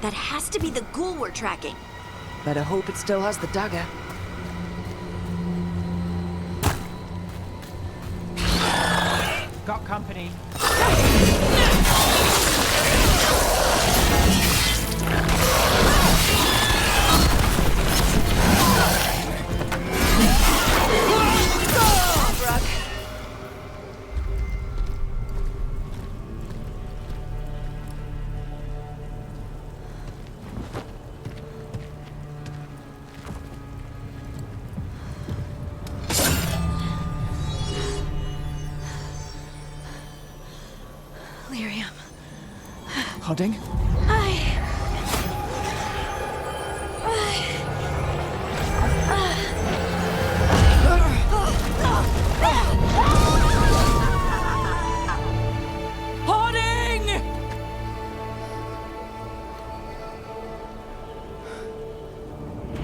That has to be the ghoul we're tracking. Better hope it still has the dagger. Got company. Lyrium. Hodding?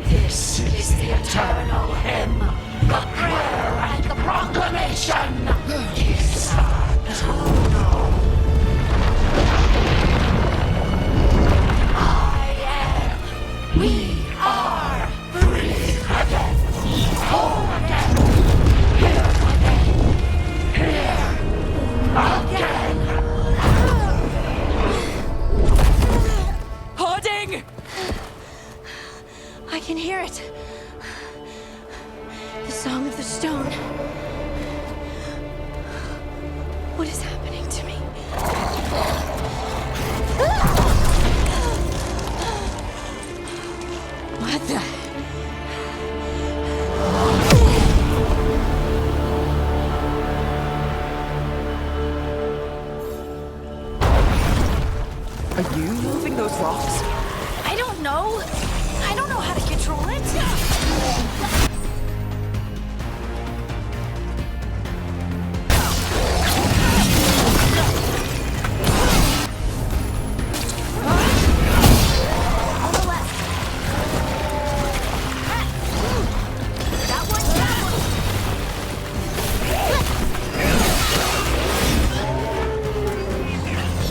This is the eternal hymn, the prayer and the proclamation. We are free again, whole again, here again. Hodding! I can hear it. The song of the stone. What is happening to me? What the? Are you moving those rocks? I don't know. I don't know how to control it.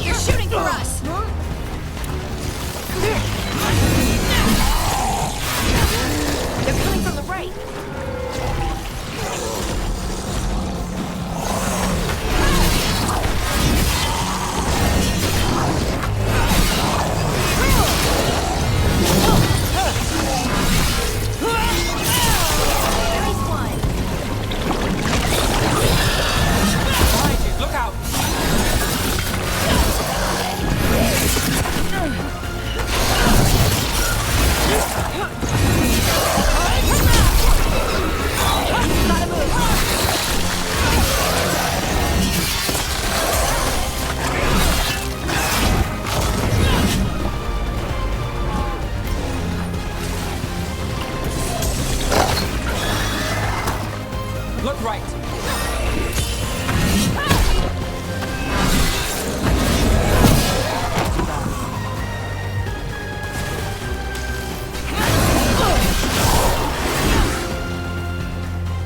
You're shooting for us. They're coming from the right. Look out! Look right.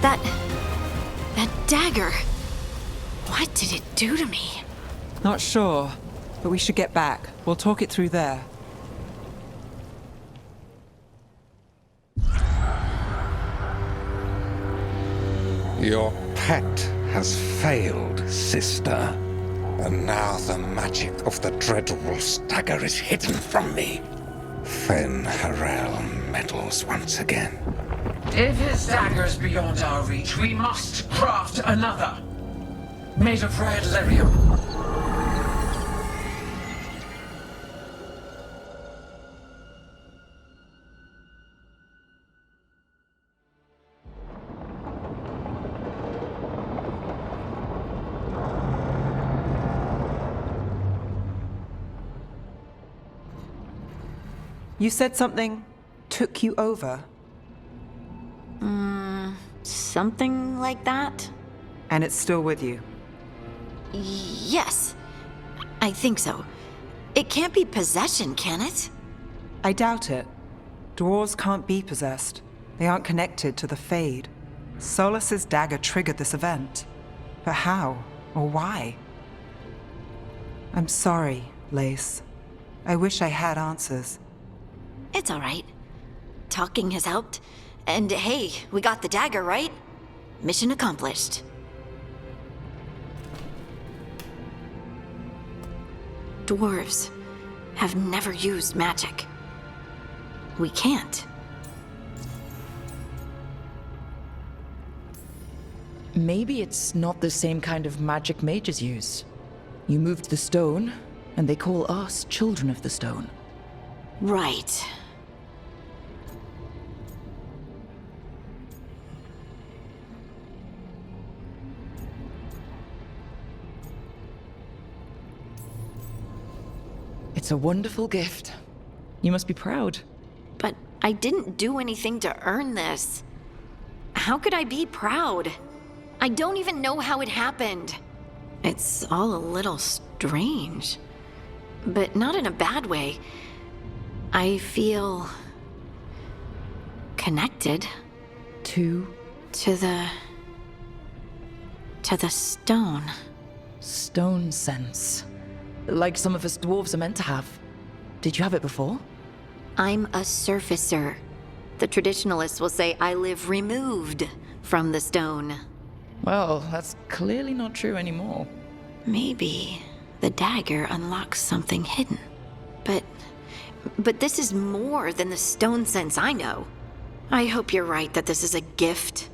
That dagger. What did it do to me? Not sure, but we should get back. We'll talk it through there. Your pet has failed, sister. And now the magic of the dreadful dagger is hidden from me. Fen Harel meddles once again. If his dagger's beyond our reach, we must craft another. Made of red lyrium. You said something took you over. Something like that? And it's still with you? Yes. I think so. It can't be possession, can it? I doubt it. Dwarves can't be possessed. They aren't connected to the Fade. Solus's dagger triggered this event. But how? Or why? I'm sorry, Lace. I wish I had answers. It's all right. Talking has helped. And hey, we got the dagger, right? Mission accomplished. Dwarves have never used magic. We can't. Maybe it's not the same kind of magic mages use. You moved the stone, and they call us children of the stone. Right. It's a wonderful gift. You must be proud. But I didn't do anything to earn this. How could I be proud? I don't even know how it happened. It's all a little strange. But not in a bad way. I feel... connected. To the stone. Stone sense. Like some of us dwarves are meant to have. Did you have it before? I'm a surfacer. The traditionalists will say I live removed from the stone. Well, that's clearly not true anymore. Maybe the dagger unlocks something hidden. But this is more than the stone sense I know. I hope you're right that this is a gift.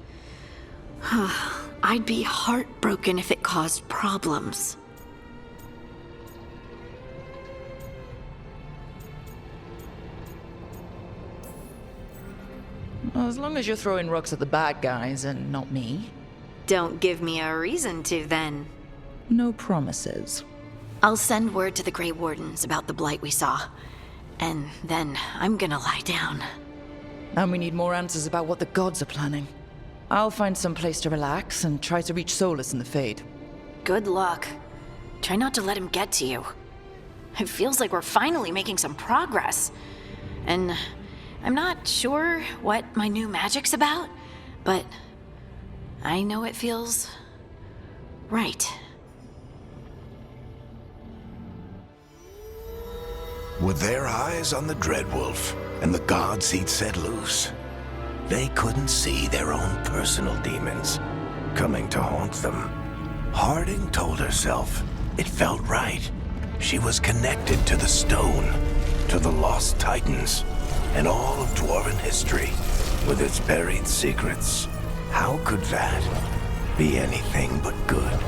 I'd be heartbroken if it caused problems. Well, as long as you're throwing rocks at the bad guys and not me. Don't give me a reason to, then. No promises. I'll send word to the Grey Wardens about the blight we saw. And then I'm gonna lie down. And we need more answers about what the gods are planning. I'll find some place to relax and try to reach Solus in the Fade. Good luck. Try not to let him get to you. It feels like we're finally making some progress. And I'm not sure what my new magic's about, but I know it feels right. With their eyes on the Dreadwolf and the gods he'd set loose, they couldn't see their own personal demons coming to haunt them. Harding told herself it felt right. She was connected to the stone, to the lost titans, and all of Dwarven history with its buried secrets. How could that be anything but good?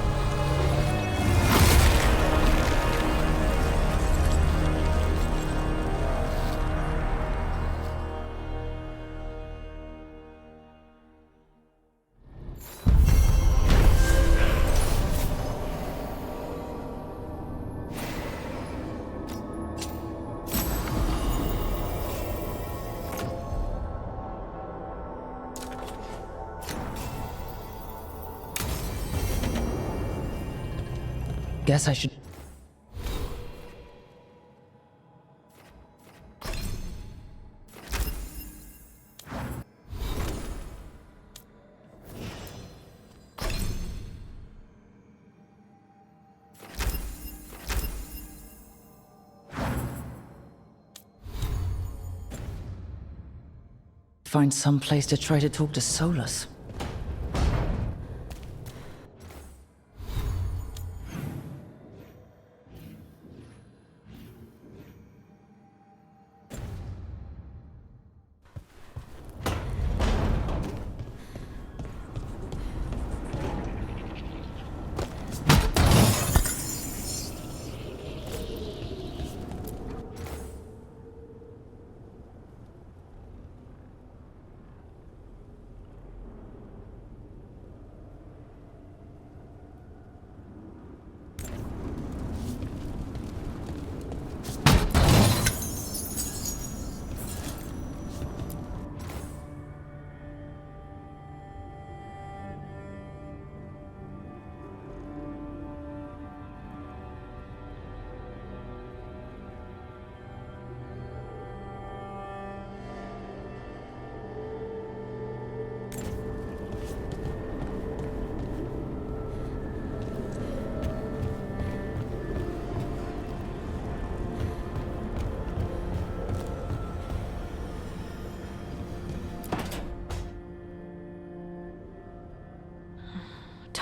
Guess I should... find some place to try to talk to Solus.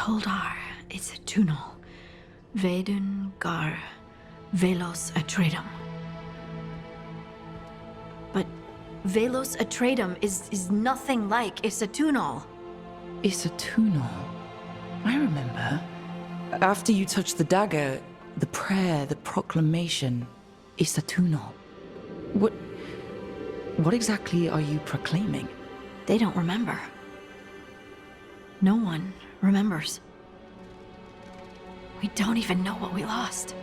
Toldar, it's a tunnel. Vedun gar velos atredum. But velos atredum is nothing like Isatunal. Isatunal. I remember. After you touched the dagger, the prayer, the proclamation, Isatunal. What exactly are you proclaiming? They don't remember. No one remembers. We don't even know what we lost.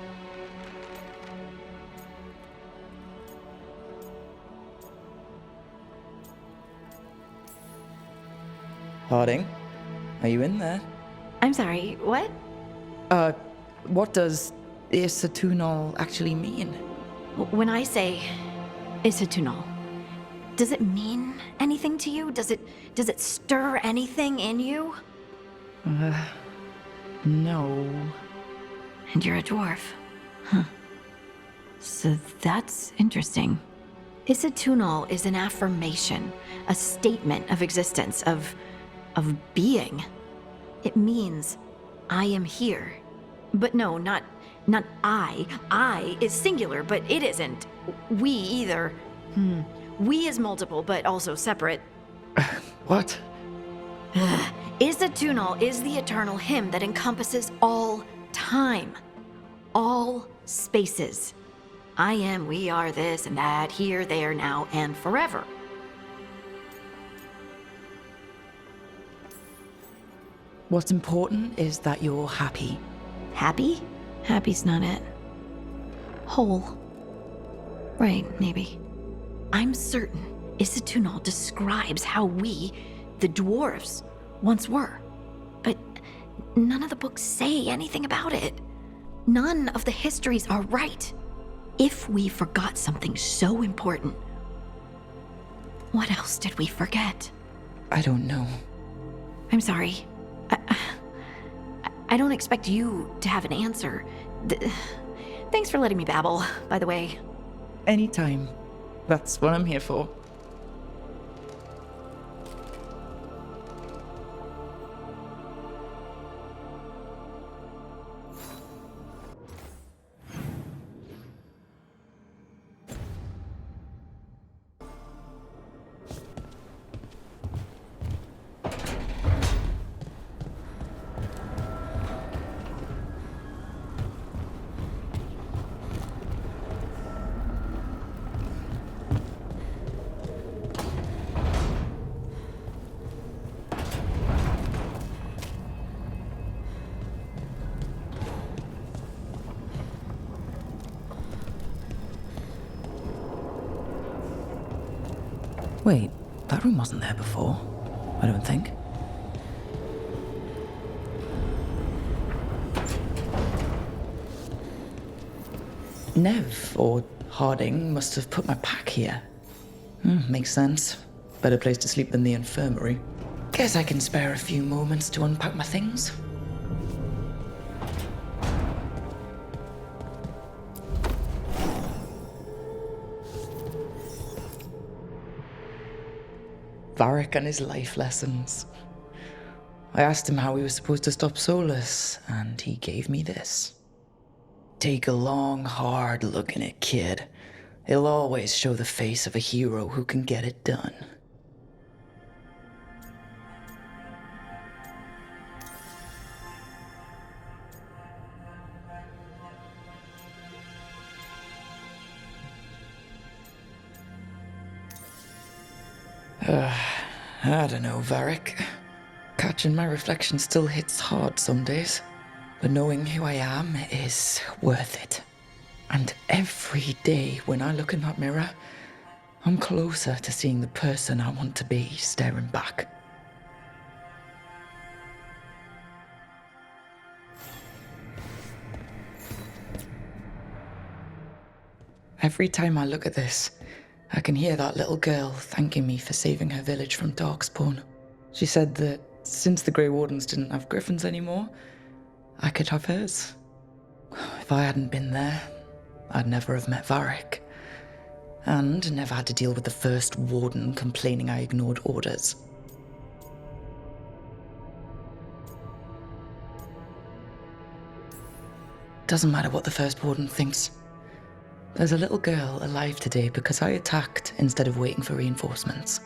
Harding, are you in there? I'm sorry, what? What does Isatunal actually mean? When I say Isatunal, does it mean anything to you? Does it stir anything in you? No. And you're a dwarf. Huh. So that's interesting. Isatunal is an affirmation, a statement of existence, of being. It means, I am here. But no, not I. I is singular, but it isn't. We either. We is multiple, but also separate. What? Isatunal is the eternal hymn that encompasses all time. All spaces. I am, we are, this and that, here, there, now, and forever. What's important is that you're happy. Happy? Happy's not it. Whole. Right, maybe. I'm certain Isatunal describes how we, the dwarves, once were. But none of the books say anything about it. None of the histories are right. If we forgot something so important, what else did we forget? I don't know. I'm sorry. I don't expect you to have an answer. Thanks for letting me babble, by the way. Anytime. That's what I'm here for. Wait, that room wasn't there before, I don't think. Nev, or Harding, must have put my pack here. Makes sense. Better place to sleep than the infirmary. Guess I can spare a few moments to unpack my things. Varric and his life lessons. I asked him how we were supposed to stop Solus, and he gave me this. Take a long, hard look in it, kid. It'll always show the face of a hero who can get it done. I don't know, Varric. Catching my reflection still hits hard some days, but knowing who I am is worth it. And every day when I look in that mirror, I'm closer to seeing the person I want to be staring back. Every time I look at this, I can hear that little girl thanking me for saving her village from Darkspawn. She said that since the Grey Wardens didn't have griffins anymore, I could have hers. If I hadn't been there, I'd never have met Varric. And never had to deal with the first warden complaining I ignored orders. Doesn't matter what the First Warden thinks. There's a little girl alive today because I attacked instead of waiting for reinforcements.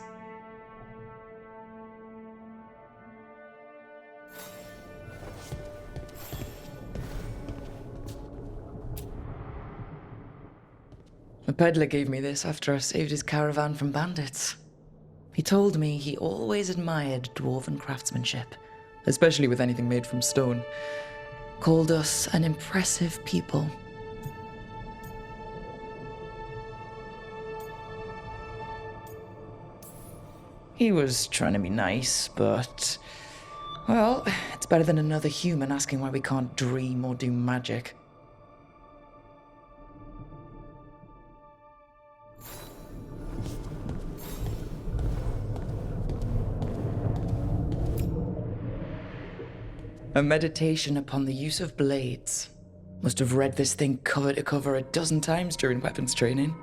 A peddler gave me this after I saved his caravan from bandits. He told me he always admired dwarven craftsmanship, especially with anything made from stone. Called us an impressive people. He was trying to be nice, but... well, it's better than another human asking why we can't dream or do magic. A meditation upon the use of blades. Must have read this thing cover to cover a dozen times during weapons training.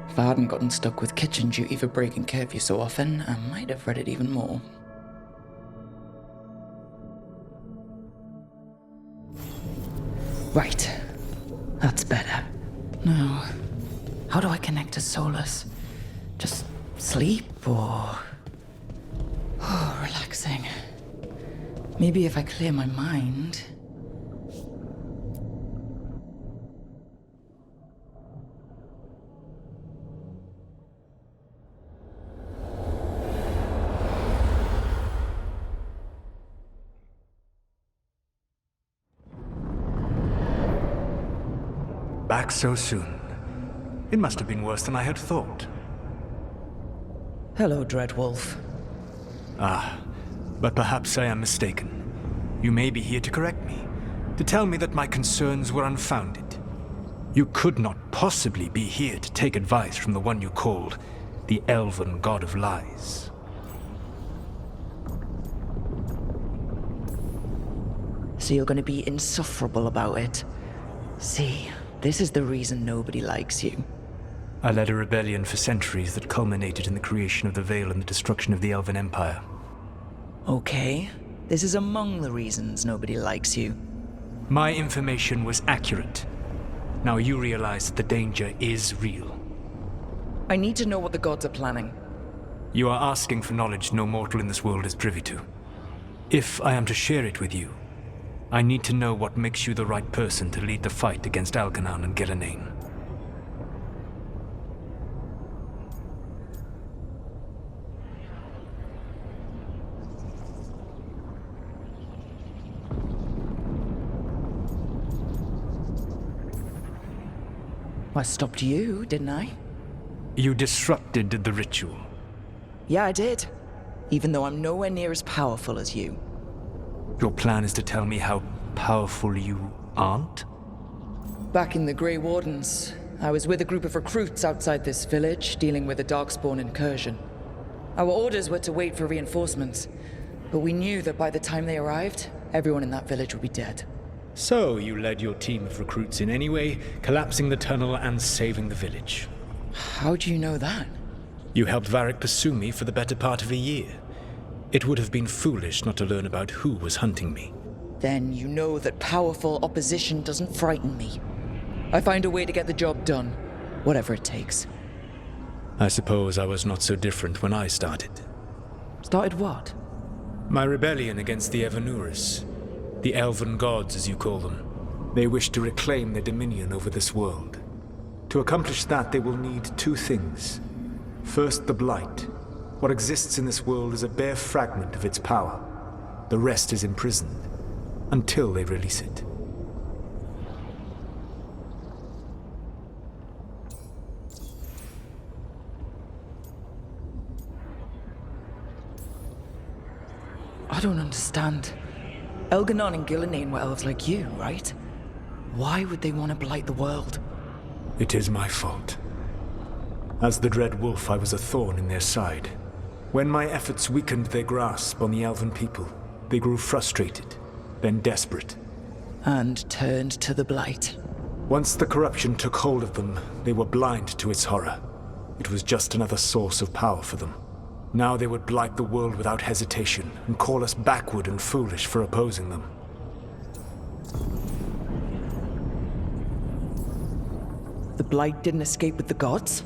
If I hadn't gotten stuck with kitchen duty for breaking curfew so often, I might have read it even more. Right. That's better. Now, how do I connect to Solus? Just sleep or... oh, relaxing. Maybe if I clear my mind... Back so soon. It must have been worse than I had thought. Hello, Dreadwolf. Ah, but perhaps I am mistaken. You may be here to correct me, to tell me that my concerns were unfounded. You could not possibly be here to take advice from the one you called the Elven God of Lies. So you're going to be insufferable about it. See, this is the reason nobody likes you. I led a rebellion for centuries that culminated in the creation of the Veil and the destruction of the Elven Empire. Okay, this is among the reasons nobody likes you. My information was accurate. Now you realize that the danger is real. I need to know what the gods are planning. You are asking for knowledge no mortal in this world is privy to. If I am to share it with you, I need to know what makes you the right person to lead the fight against Algernon and Gillenane. I stopped you, didn't I? You disrupted the ritual. Yeah, I did. Even though I'm nowhere near as powerful as you. Your plan is to tell me how powerful you aren't? Back in the Grey Wardens, I was with a group of recruits outside this village, dealing with a Darkspawn incursion. Our orders were to wait for reinforcements, but we knew that by the time they arrived, everyone in that village would be dead. So you led your team of recruits in any way, collapsing the tunnel and saving the village. How do you know that? You helped Varric pursue me for the better part of a year. It would have been foolish not to learn about who was hunting me. Then you know that powerful opposition doesn't frighten me. I find a way to get the job done, whatever it takes. I suppose I was not so different when I started. Started what? My rebellion against the Evanuris. The Elven Gods, as you call them. They wish to reclaim their dominion over this world. To accomplish that, they will need two things. First, the Blight. What exists in this world is a bare fragment of its power. The rest is imprisoned, until they release it. I don't understand. Elgernon and Gillenane were elves like you, right? Why would they want to blight the world? It is my fault. As the Dread Wolf, I was a thorn in their side. When my efforts weakened their grasp on the Elven people, they grew frustrated, then desperate. And turned to the Blight. Once the corruption took hold of them, they were blind to its horror. It was just another source of power for them. Now they would blight the world without hesitation and call us backward and foolish for opposing them. The Blight didn't escape with the gods?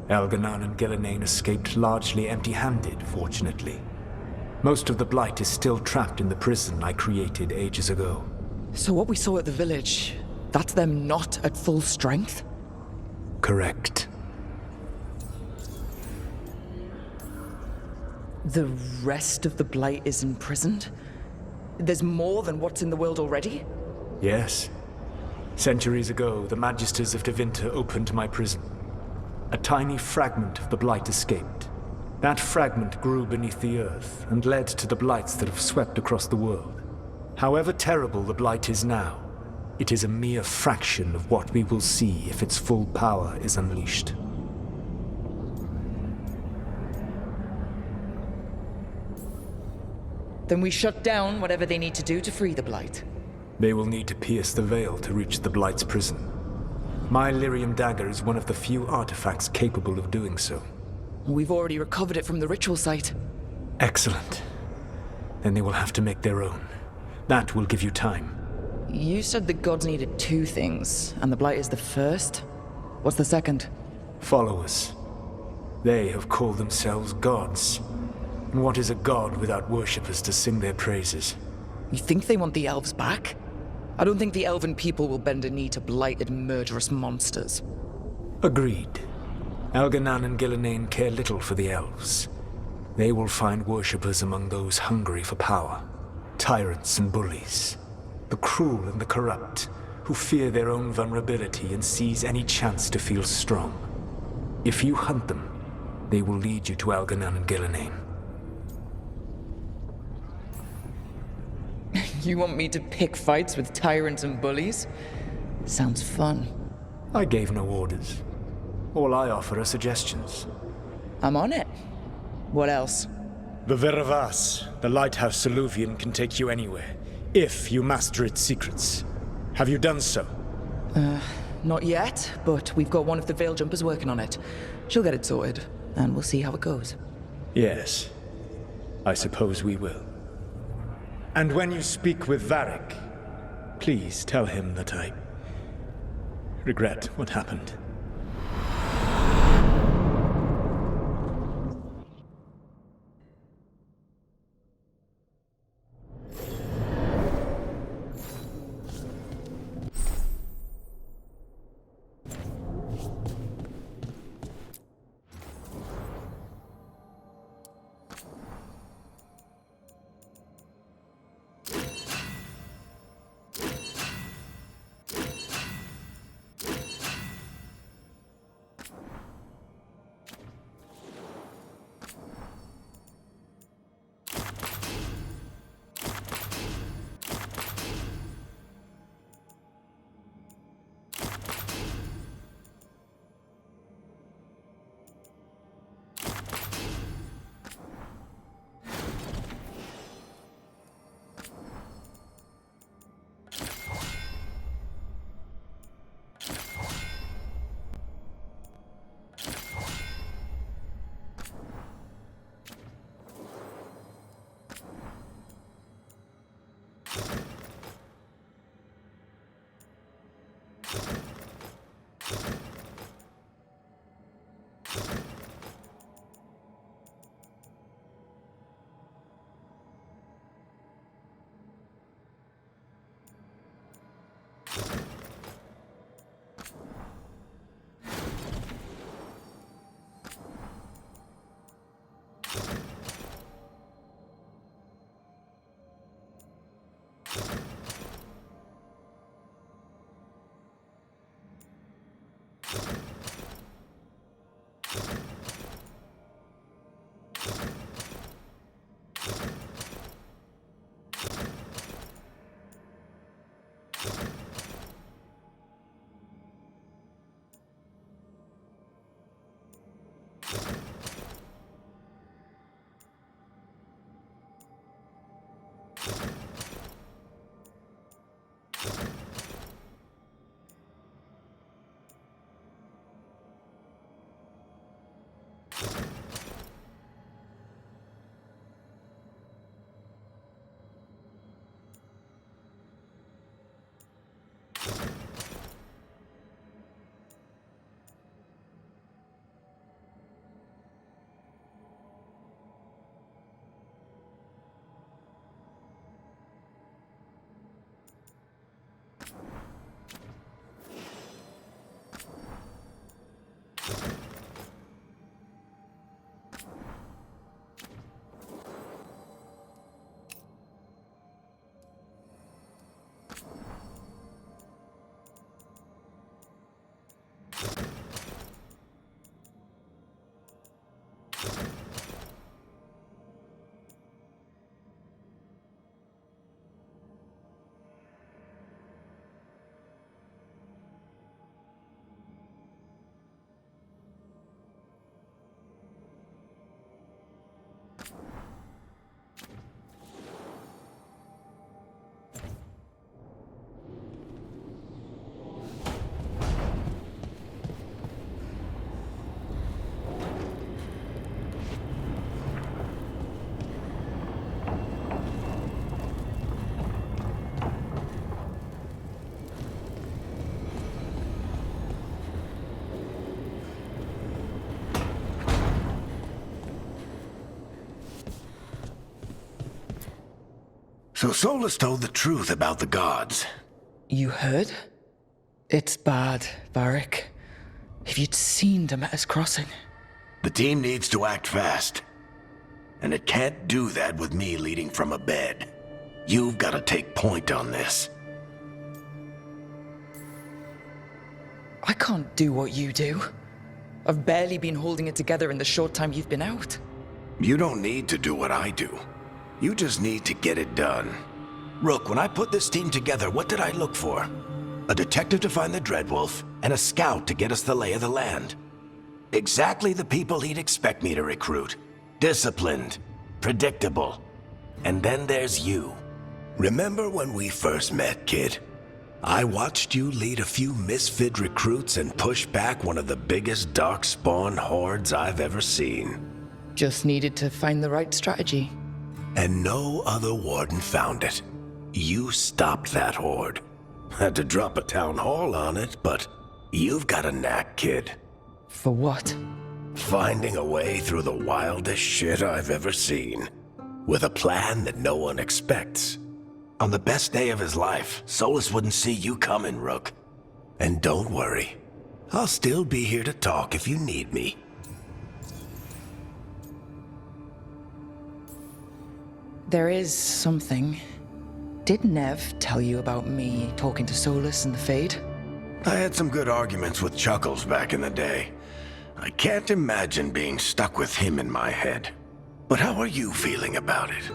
Elganan and Gillenane escaped largely empty-handed, fortunately. Most of the Blight is still trapped in the prison I created ages ago. So what we saw at the village, that's them not at full strength? Correct. The rest of the Blight is imprisoned? There's more than what's in the world already? Yes. Centuries ago, the Magisters of Tevinter opened my prison. A tiny fragment of the Blight escaped. That fragment grew beneath the earth and led to the Blights that have swept across the world. However terrible the Blight is now, it is a mere fraction of what we will see if its full power is unleashed. Then we shut down whatever they need to do to free the Blight. They will need to pierce the veil to reach the Blight's prison. My Lyrium dagger is one of the few artifacts capable of doing so. We've already recovered it from the ritual site. Excellent. Then they will have to make their own. That will give you time. You said the gods needed two things, and the Blight is the first? What's the second? Followers. They have called themselves gods. And what is a god without worshippers to sing their praises? You think they want the elves back? I don't think the elven people will bend a knee to blighted, murderous monsters. Agreed. Elganan and Gillenane care little for the elves. They will find worshippers among those hungry for power. Tyrants and bullies. The cruel and the corrupt, who fear their own vulnerability and seize any chance to feel strong. If you hunt them, they will lead you to Elganan and Gillenane. You want me to pick fights with tyrants and bullies? Sounds fun. I gave no orders. All I offer are suggestions. I'm on it. What else? The Veravas, the lighthouse Soluvian, can take you anywhere, if you master its secrets. Have you done so? Not yet, but we've got one of the Veil Jumpers working on it. She'll get it sorted, and we'll see how it goes. Yes. I suppose we will. And when you speak with Varric, please tell him that I regret what happened. So Solus told the truth about the gods. You heard? It's bad, Varric. If you'd seen Demeter's crossing. The team needs to act fast. And it can't do that with me leading from a bed. You've got to take point on this. I can't do what you do. I've barely been holding it together in the short time you've been out. You don't need to do what I do. You just need to get it done. Rook, when I put this team together, what did I look for? A detective to find the Dreadwolf, and a scout to get us the lay of the land. Exactly the people he'd expect me to recruit. Disciplined, predictable. And then there's you. Remember when we first met, kid? I watched you lead a few misfit recruits and push back one of the biggest darkspawn hordes I've ever seen. Just needed to find the right strategy. And no other warden found it. You stopped that horde. Had to drop a town hall on it, but you've got a knack, kid. For what? Finding a way through the wildest shit I've ever seen. With a plan that no one expects. On the best day of his life, Solus wouldn't see you coming, Rook. And don't worry. I'll still be here to talk if you need me. There is something. Did Nev tell you about me talking to Solus and the Fade? I had some good arguments with Chuckles back in the day. I can't imagine being stuck with him in my head. But how are you feeling about it?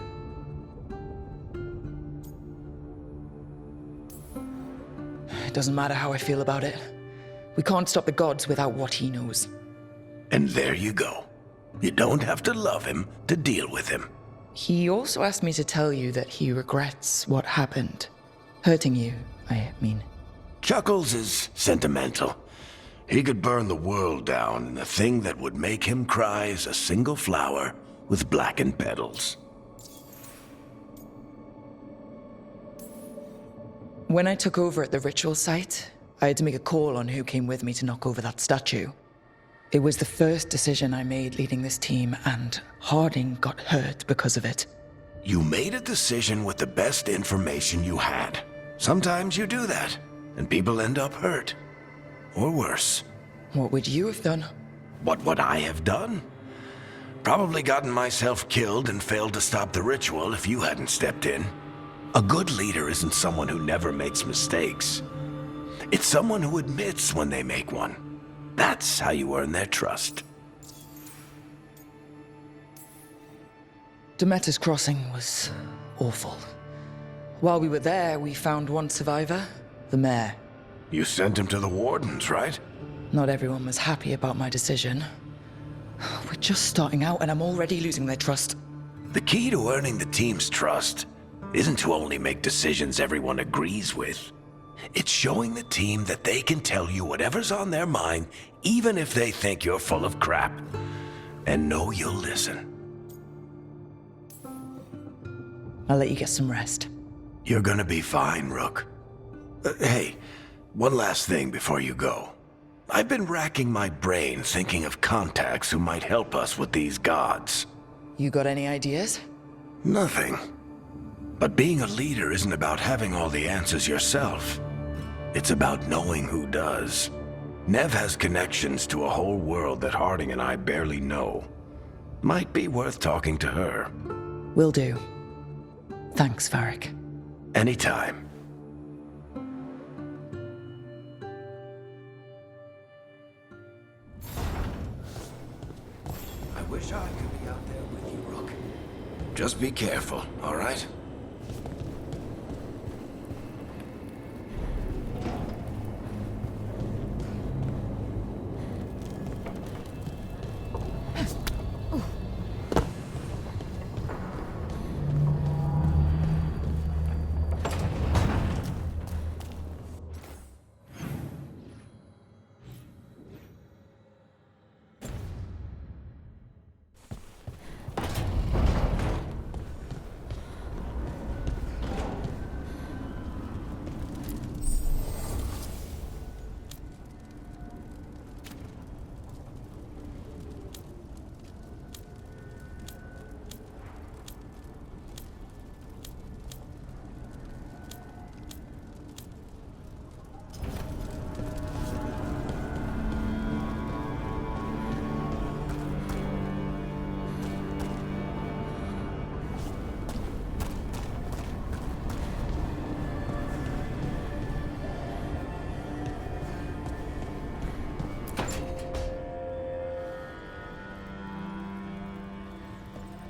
It doesn't matter how I feel about it. We can't stop the gods without what he knows. And there you go. You don't have to love him to deal with him. He also asked me to tell you that he regrets what happened. Hurting you, I mean. Chuckles is sentimental. He could burn the world down, and the thing that would make him cry is a single flower with blackened petals. When I took over at the ritual site, I had to make a call on who came with me to knock over that statue. It was the first decision I made leading this team, and Harding got hurt because of it. You made a decision with the best information you had. Sometimes you do that, and people end up hurt. Or worse. What would you have done? What would I have done? Probably gotten myself killed and failed to stop the ritual if you hadn't stepped in. A good leader isn't someone who never makes mistakes. It's someone who admits when they make one. That's how you earn their trust. Demeter's crossing was awful. While we were there, we found one survivor, the mayor. You sent him to the wardens, right? Not everyone was happy about my decision. We're just starting out and I'm already losing their trust. The key to earning the team's trust isn't to only make decisions everyone agrees with. It's showing the team that they can tell you whatever's on their mind, even if they think you're full of crap. And know you'll listen. I'll let you get some rest. You're gonna be fine, Rook. Hey, one last thing before you go. I've been racking my brain thinking of contacts who might help us with these gods. You got any ideas? Nothing. But being a leader isn't about having all the answers yourself. It's about knowing who does. Nev has connections to a whole world that Harding and I barely know. Might be worth talking to her. Will do. Thanks, Varric. Anytime. I wish I could be out there with you, Rook. Just be careful, all right?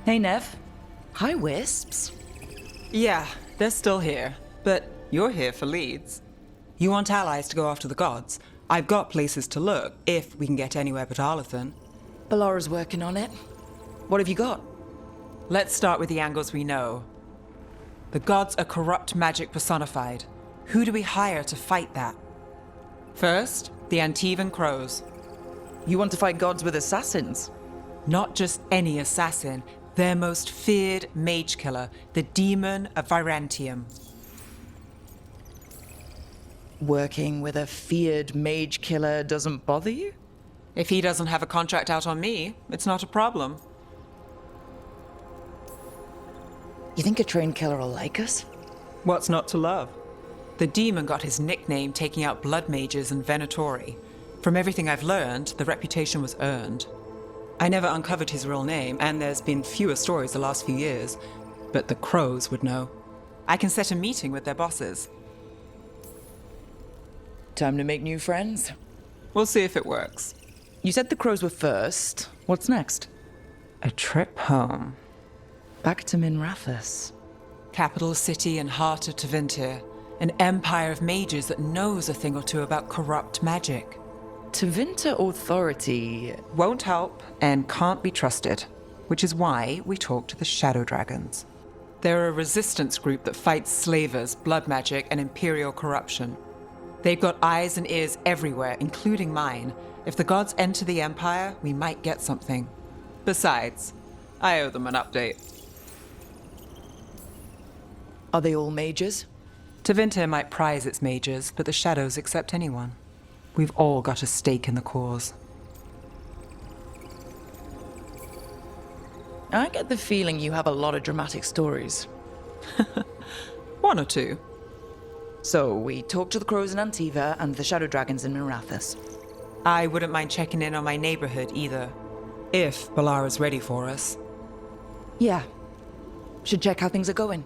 Hey, Nev. Hi, Wisps. Yeah, they're still here, but you're here for leads. You want allies to go after the gods? I've got places to look, if we can get anywhere but Arlathan. Balara's working on it. What have you got? Let's start with the angles we know. The gods are corrupt magic personified. Who do we hire to fight that? First, the Antivan Crows. You want to fight gods with assassins? Not just any assassin, their most feared mage killer, the Demon of Virantium. Working with a feared mage killer doesn't bother you? If he doesn't have a contract out on me, it's not a problem. You think a trained killer will like us? What's not to love? The demon got his nickname taking out blood mages and venatori. From everything I've learned, the reputation was earned. I never uncovered his real name, and there's been fewer stories the last few years, but the Crows would know. I can set a meeting with their bosses. Time to make new friends. We'll see if it works. You said the Crows were first. What's next? A trip home. Back to Minrathous. Capital city and heart of Tevinter. An empire of mages that knows a thing or two about corrupt magic. Tevinter authority won't help and can't be trusted, which is why we talk to the Shadow Dragons. They're a resistance group that fights slavers, blood magic, and imperial corruption. They've got eyes and ears everywhere, including mine. If the gods enter the Empire, we might get something. Besides, I owe them an update. Are they all mages? Tevinter might prize its mages, but the Shadows accept anyone. We've all got a stake in the cause. I get the feeling you have a lot of dramatic stories. One or two. So, we talked to the Crows in Antiva and the Shadow Dragons in Minrathous. I wouldn't mind checking in on my neighborhood either. If Balara's ready for us. Yeah. Should check how things are going.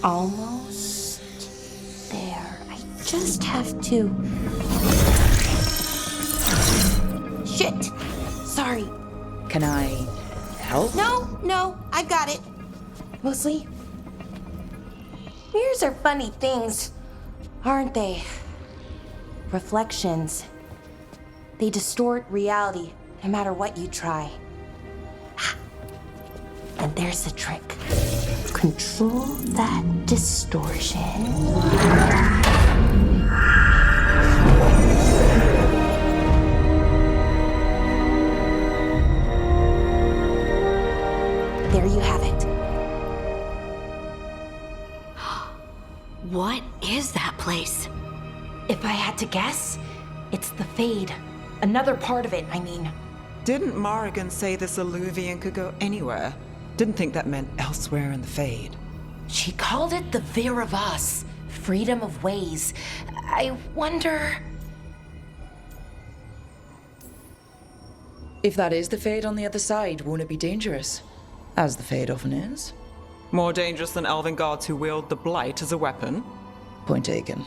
Almost there. I just have to... Shit! Sorry. Can I help? No, I've got it. Mostly. Mirrors are funny things, aren't they? Reflections. They distort reality, no matter what you try. And there's the trick. Control that distortion. There you have it. What is that place? If I had to guess, it's the Fade. Another part of it, I mean. Didn't Morrigan say this Illuvian could go anywhere? Didn't think that meant elsewhere in the Fade. She called it the Vir of Us, freedom of ways. I wonder... If that is the Fade on the other side, won't it be dangerous? As the Fade often is. More dangerous than elven gods who wield the Blight as a weapon? Point taken.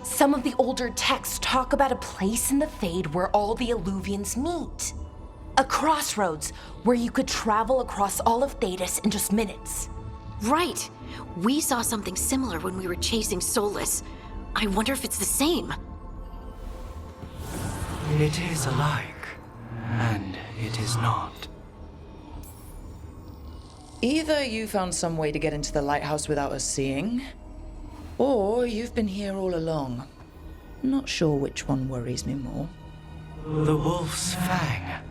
Some of the older texts talk about a place in the Fade where all the Illuvians meet. A crossroads where you could travel across all of Thedas in just minutes. Right. We saw something similar when we were chasing Solus. I wonder if it's the same. It is alike, and it is not. Either you found some way to get into the lighthouse without us seeing, or you've been here all along. Not sure which one worries me more. The Wolf's Fang.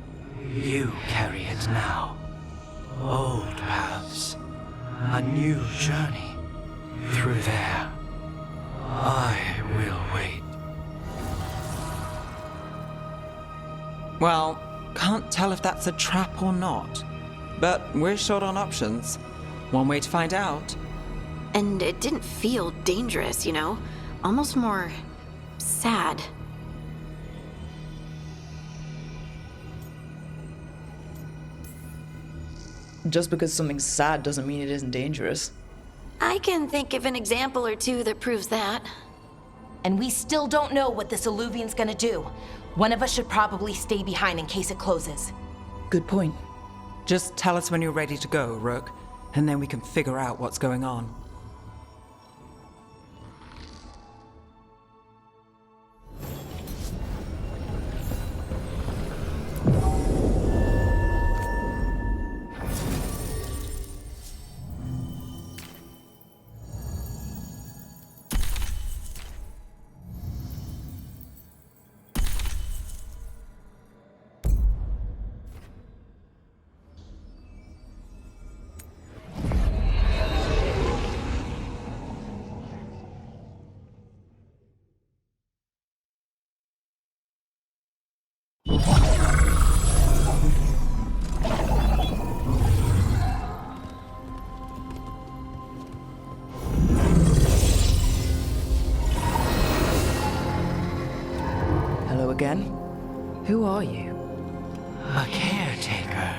You carry it now. Old paths. A new journey. Through there. I will wait. Well, can't tell if that's a trap or not. But we're short on options. One way to find out. And it didn't feel dangerous, you know? Almost more sad. Just because something's sad doesn't mean it isn't dangerous. I can think of an example or two that proves that. And we still don't know what this Alluvian's gonna do. One of us should probably stay behind in case it closes. Good point. Just tell us when you're ready to go, Rook, and then we can figure out what's going on. Hello again. Who are you? A caretaker.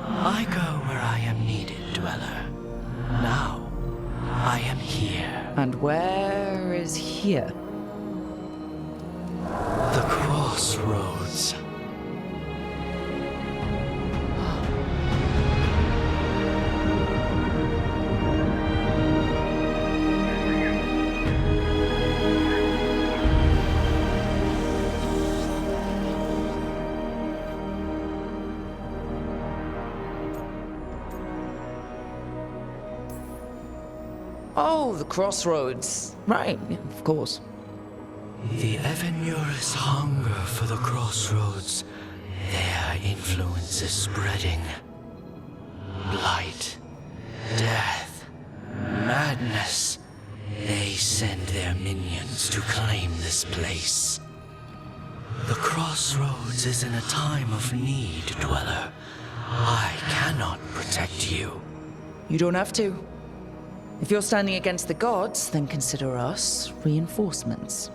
I go where I am needed, Dweller. Now, I am here. And where is here? The crossroads. Oh, the crossroads. Right, yeah, of course. The Evanurus hunger for the crossroads. Their influence is spreading. Blight, death, madness. They send their minions to claim this place. The crossroads is in a time of need, Dweller. I cannot protect you. You don't have to. If you're standing against the gods, then consider us reinforcements.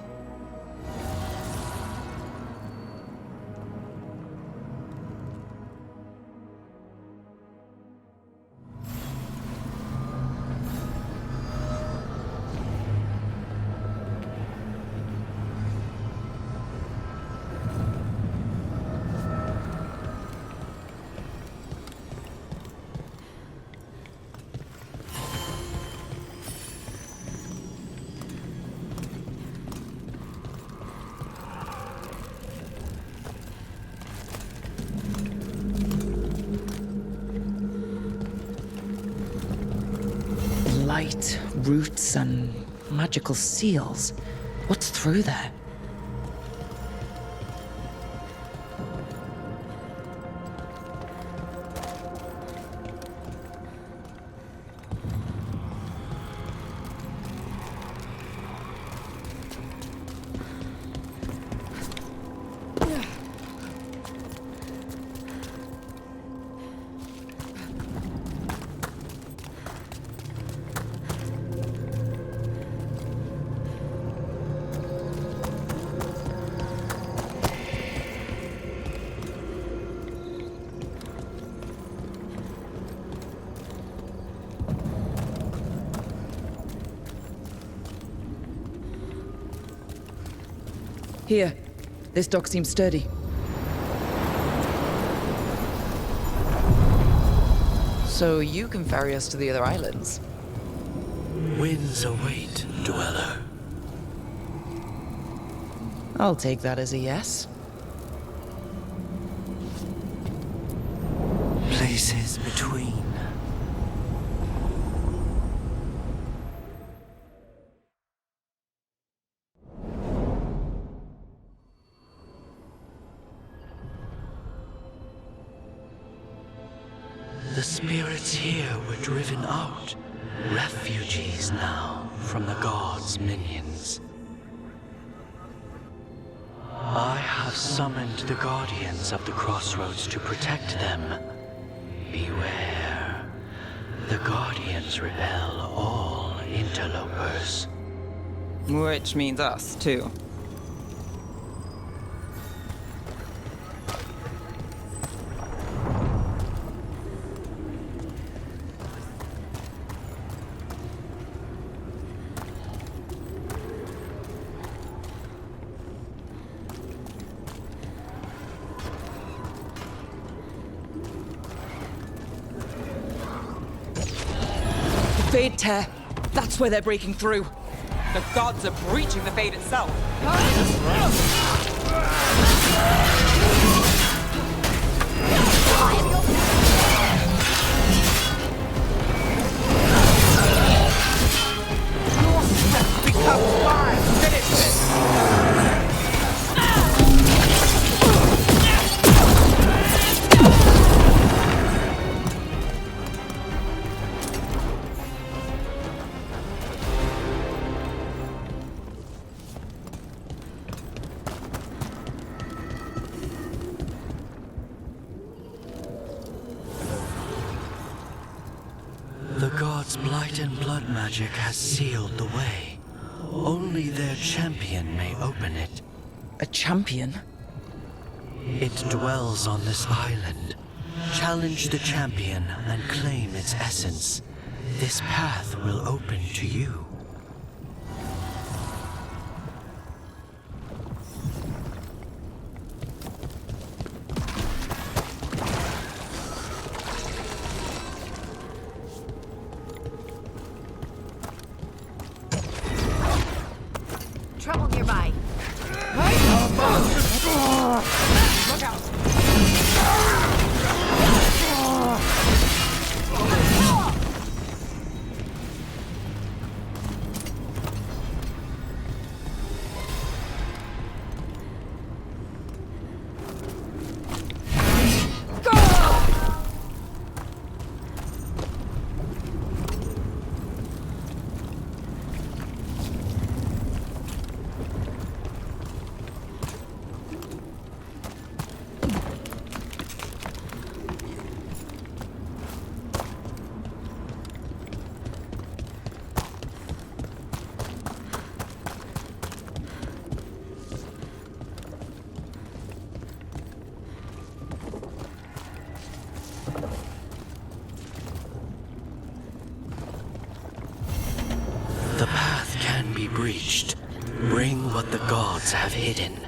Light, roots, and magical seals. What's through there? Here. This dock seems sturdy. So you can ferry us to the other islands? Winds await, Dweller. I'll take that as a yes. Places between. The spirits here were driven out. Refugees now from the gods' minions. I have summoned the guardians of the crossroads to protect them. Beware. The guardians repel all interlopers. Which means us, too. Fade tear. That's where they're breaking through. The gods are breaching the Fade itself. Become fire! Finish this! The gods' blight and blood magic has sealed the way. Only their champion may open it. A champion? It dwells on this island. Challenge the champion and claim its essence. This path will open to you. Trouble nearby. Look out! The path can be breached. Bring what the gods have hidden.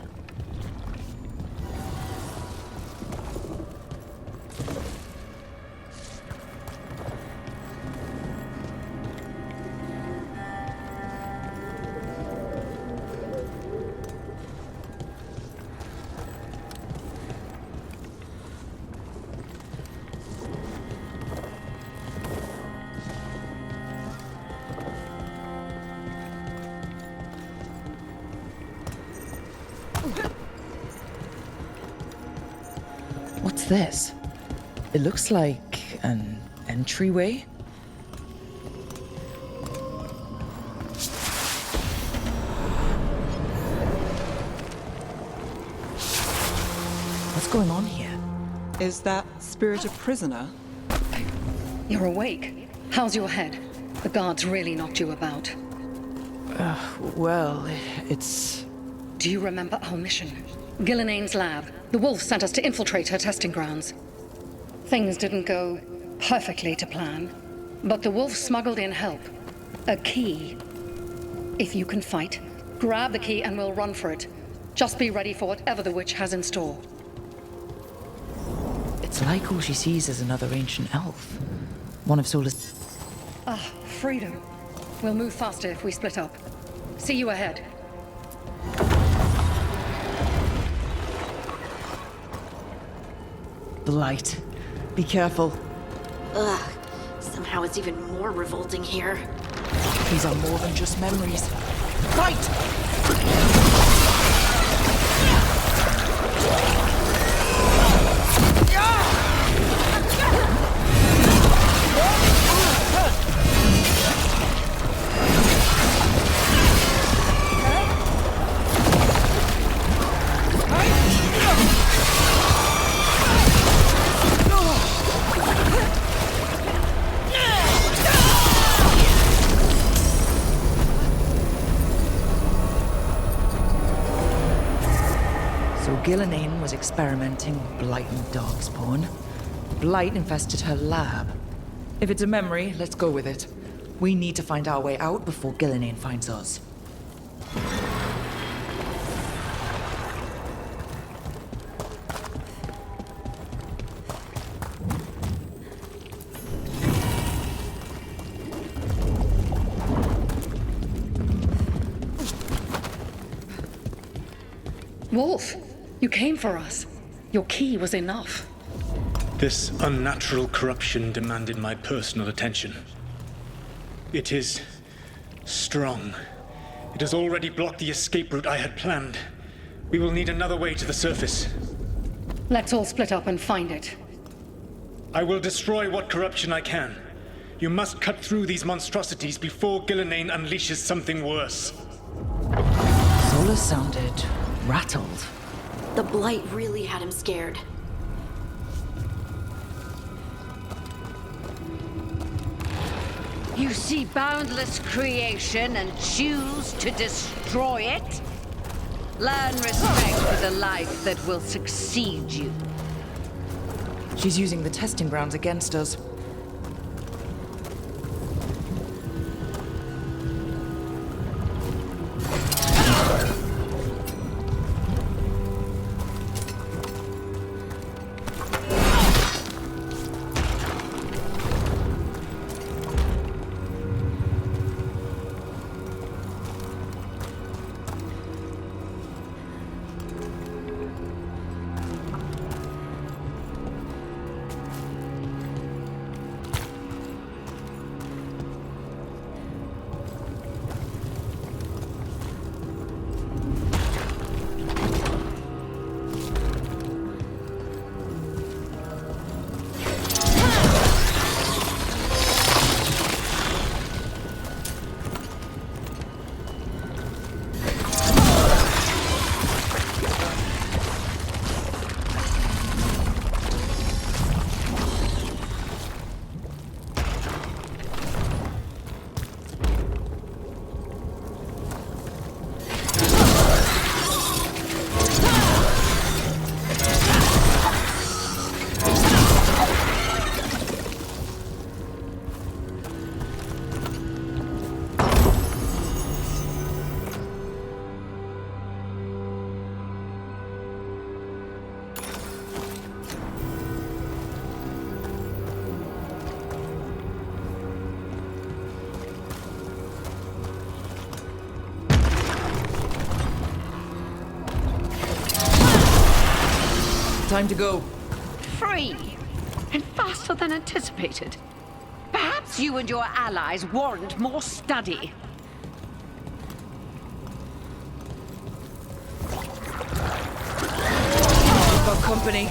What's this? It looks like an entryway. What's going on here? Is that spirit a prisoner? You're awake. How's your head? The guards really knocked you about. Well, it's... Do you remember our mission? Gillinane's lab. The wolf sent us to infiltrate her testing grounds. Things didn't go perfectly to plan, but the wolf smuggled in help. A key. If you can fight, grab the key and we'll run for it. Just be ready for whatever the witch has in store. It's like all she sees is another ancient elf. One of Sola's... Ah, freedom. We'll move faster if we split up. See you ahead. The light. Be careful. Ugh. Somehow it's even more revolting here. These are more than just memories. Fight! Gillenane was experimenting with Blight and Darkspawn, Blight infested her lab. If it's a memory, let's go with it. We need to find our way out before Gillenane finds us. Wolf, you came for us. Your key was enough. This unnatural corruption demanded my personal attention. It is strong. It has already blocked the escape route I had planned. We will need another way to the surface. Let's all split up and find it. I will destroy what corruption I can. You must cut through these monstrosities before Gillenane unleashes something worse. Solus sounded rattled. The Blight really had him scared. You see boundless creation and choose to destroy it? Learn respect for the life that will succeed you. She's using the testing grounds against us. Time to go. Free! And faster than anticipated. Perhaps you and your allies warrant more study. Got company.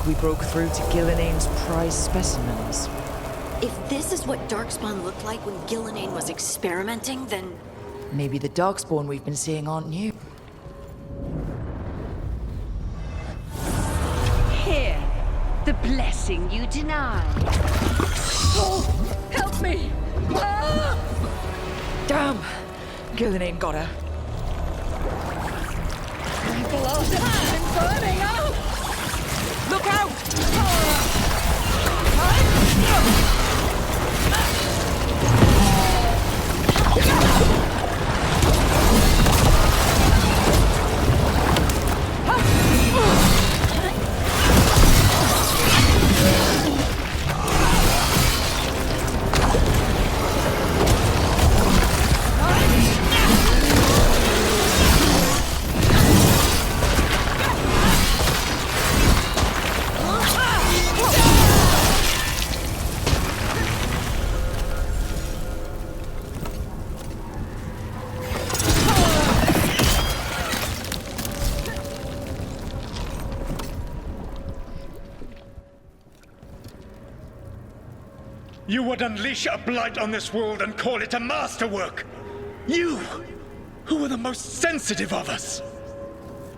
We broke through to Gillenane's prize specimens. If this is what Darkspawn looked like when Gillenane was experimenting, then... Maybe the Darkspawn we've been seeing aren't new. Here, the blessing you denied. Oh, help me! Ah! Damn! Gillenane got her. Blood and burning out! Look out! You would unleash a blight on this world and call it a masterwork! You, who are the most sensitive of us!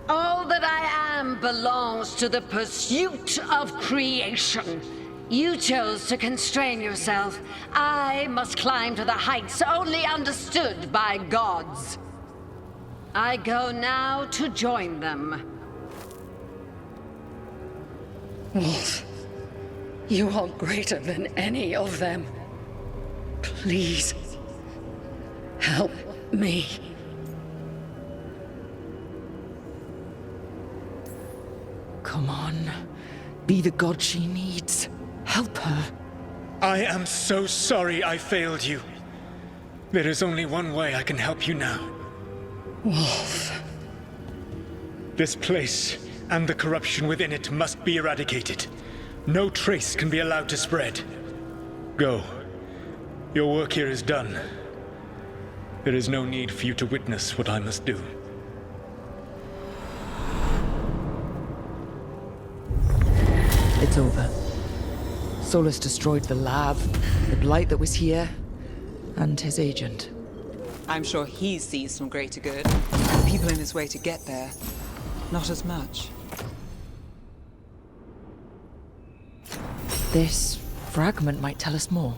All that I am belongs to the pursuit of creation. You chose to constrain yourself. I must climb to the heights only understood by gods. I go now to join them. Wolf, you are greater than any of them. Please, help me. Come on. Be the god she needs. Help her. I am so sorry I failed you. There is only one way I can help you now. Wolf. This place and the corruption within it must be eradicated. No trace can be allowed to spread. Go. Your work here is done. There is no need for you to witness what I must do. It's over. Solus destroyed the lab, the blight that was here, and his agent. I'm sure he sees some greater good. The people in his way to get there, not as much. This fragment might tell us more.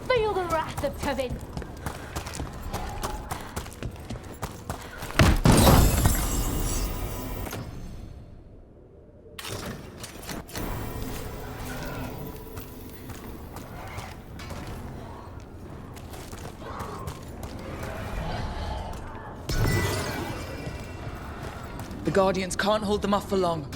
Feel the wrath of Tevin. The Guardians can't hold them off for long.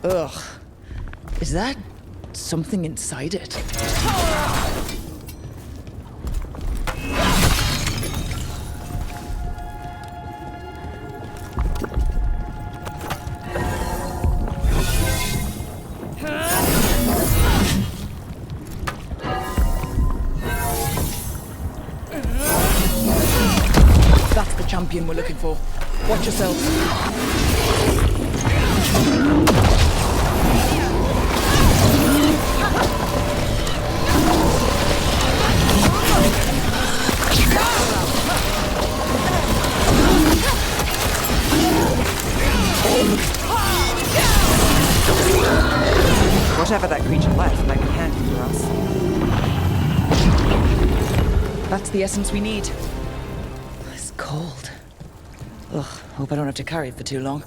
Ugh. Is that something inside it? That's the champion we're looking for. Watch yourselves. Whatever that creature creature left might be handy for us. That's the essence we need. It's cold. Ugh, hope I don't have to carry it for too long.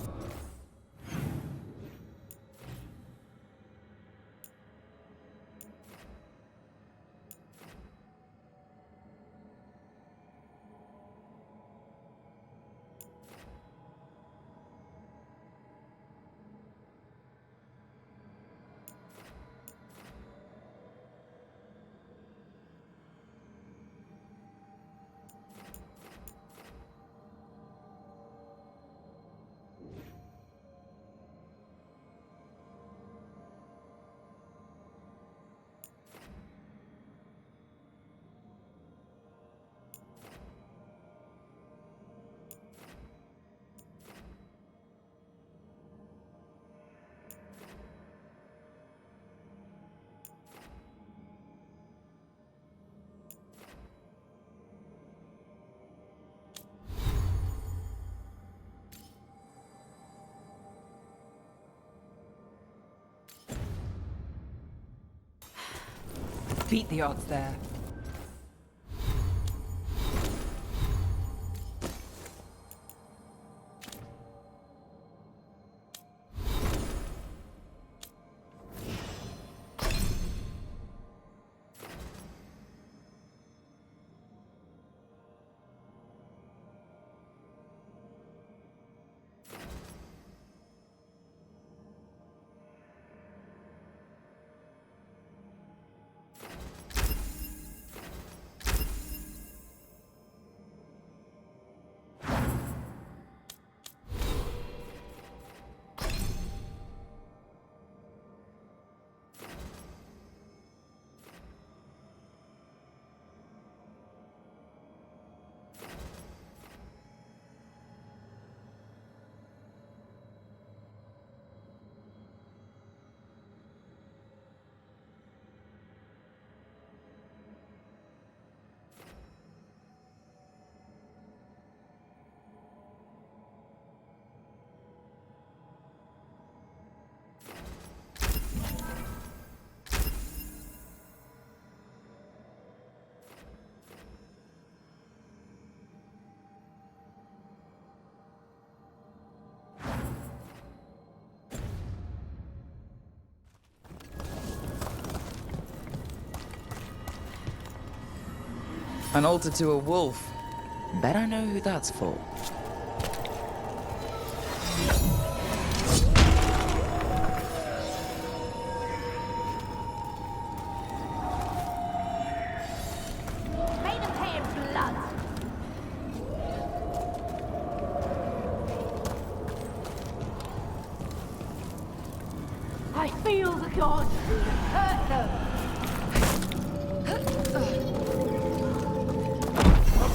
Beat the odds there. An altar to a wolf. Bet I know who that's for. Made him pay in blood. I feel the gods hurt them.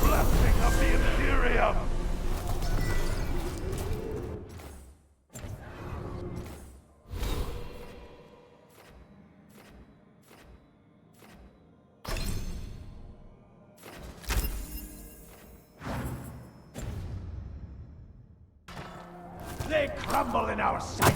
Blessing of the Imperium! They crumble in our sight!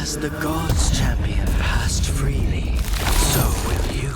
As the gods' champion passed freely, so will you.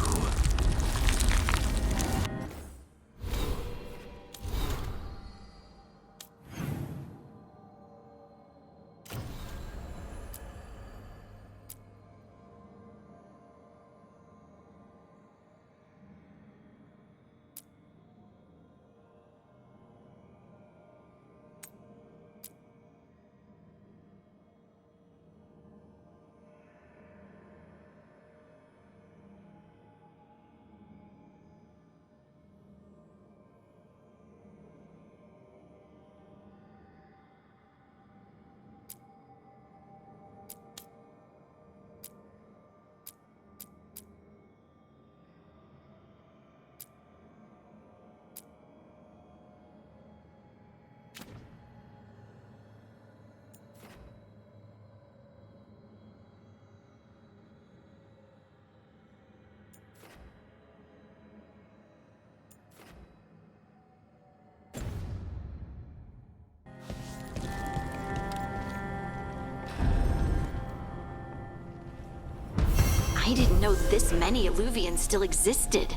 I didn't know this many Illuvians still existed.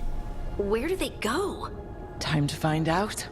Where do they go? Time to find out.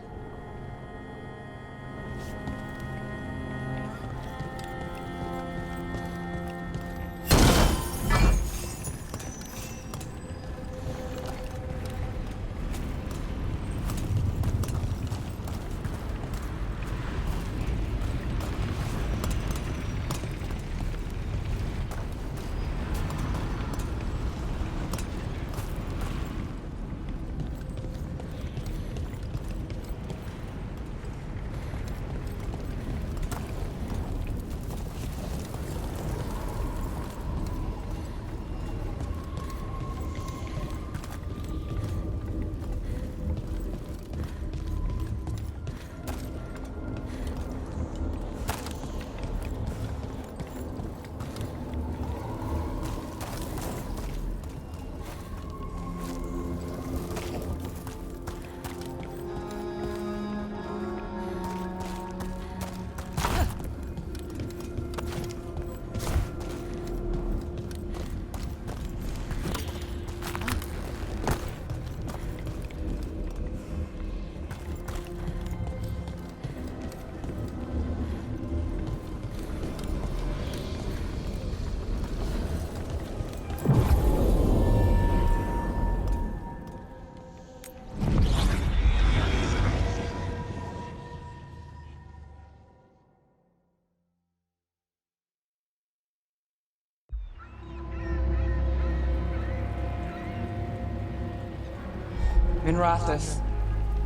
Minrathous,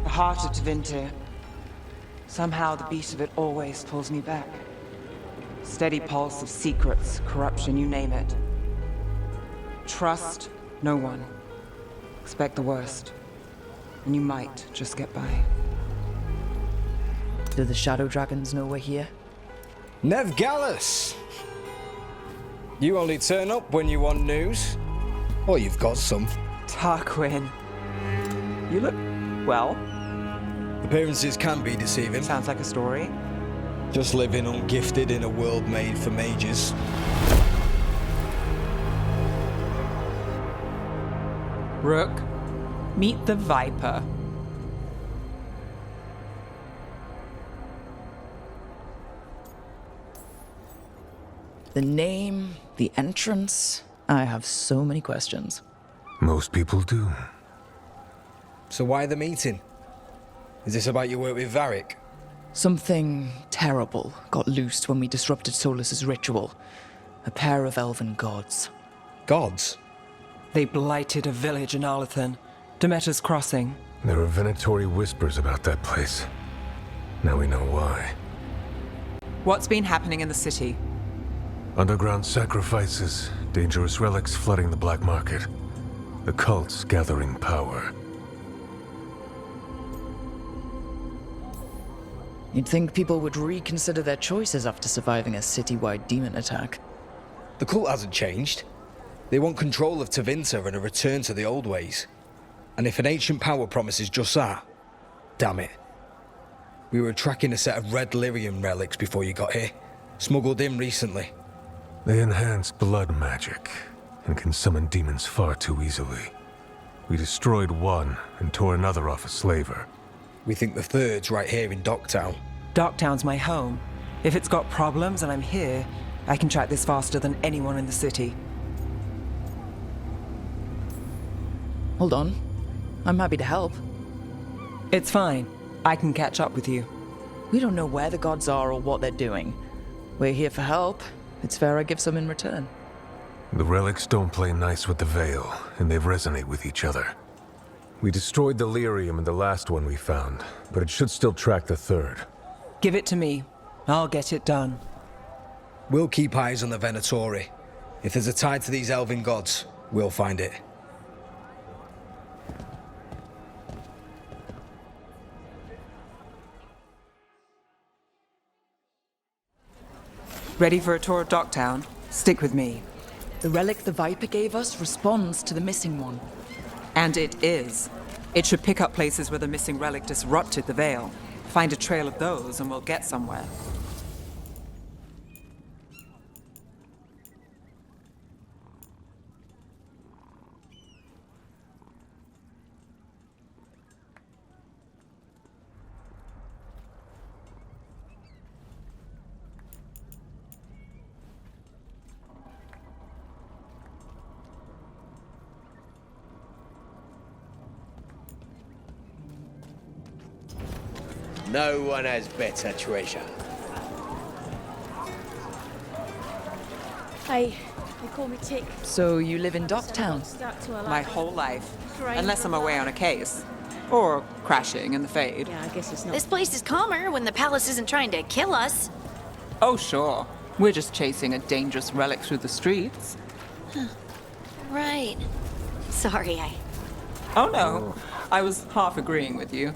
the heart of Tevinter. Somehow the beat of it always pulls me back. Steady pulse of secrets, corruption, you name it. Trust no one. Expect the worst. And you might just get by. Do the Shadow Dragons know we're here? Nev Gallus! You only turn up when you want news. Or you've got some. Tarquin. You look, well. Appearances can be deceiving. Sounds like a story. Just living ungifted in a world made for mages. Rook, meet the Viper. The name, the entrance. I have so many questions. Most people do. So why the meeting? Is this about your work with Varric? Something terrible got loosed when we disrupted Solus's ritual. A pair of elven gods. Gods? They blighted a village in Arlathan, Demeter's Crossing. There are venatory whispers about that place. Now we know why. What's been happening in the city? Underground sacrifices, dangerous relics flooding the black market. The cults gathering power. You'd think people would reconsider their choices after surviving a citywide demon attack. The cult hasn't changed. They want control of Tevinter and a return to the old ways. And if an ancient power promises just that, damn it. We were tracking a set of red lyrium relics before you got here. Smuggled in recently. They enhance blood magic and can summon demons far too easily. We destroyed one and tore another off a slaver. We think the third's right here in Docktown. Docktown's my home. If it's got problems and I'm here, I can track this faster than anyone in the city. Hold on. I'm happy to help. It's fine. I can catch up with you. We don't know where the gods are or what they're doing. We're here for help. It's fair I give some in return. The relics don't play nice with the Veil, and they resonate with each other. We destroyed the lyrium in the last one we found, but it should still track the third. Give it to me. I'll get it done. We'll keep eyes on the Venatori. If there's a tie to these elven gods, we'll find it. Ready for a tour of Docktown? Stick with me. The relic the Viper gave us responds to the missing one. And it is. It should pick up places where the missing relic disrupted the Veil. Find a trail of those and we'll get somewhere. No one has better treasure. They call me Tick. So you live in Docktown? My whole life. Unless I'm away on a case. Or crashing in the Fade. Yeah, I guess it's not. This place is calmer when the palace isn't trying to kill us. Oh, sure. We're just chasing a dangerous relic through the streets. Right. Sorry, Oh, no. I was half agreeing with you.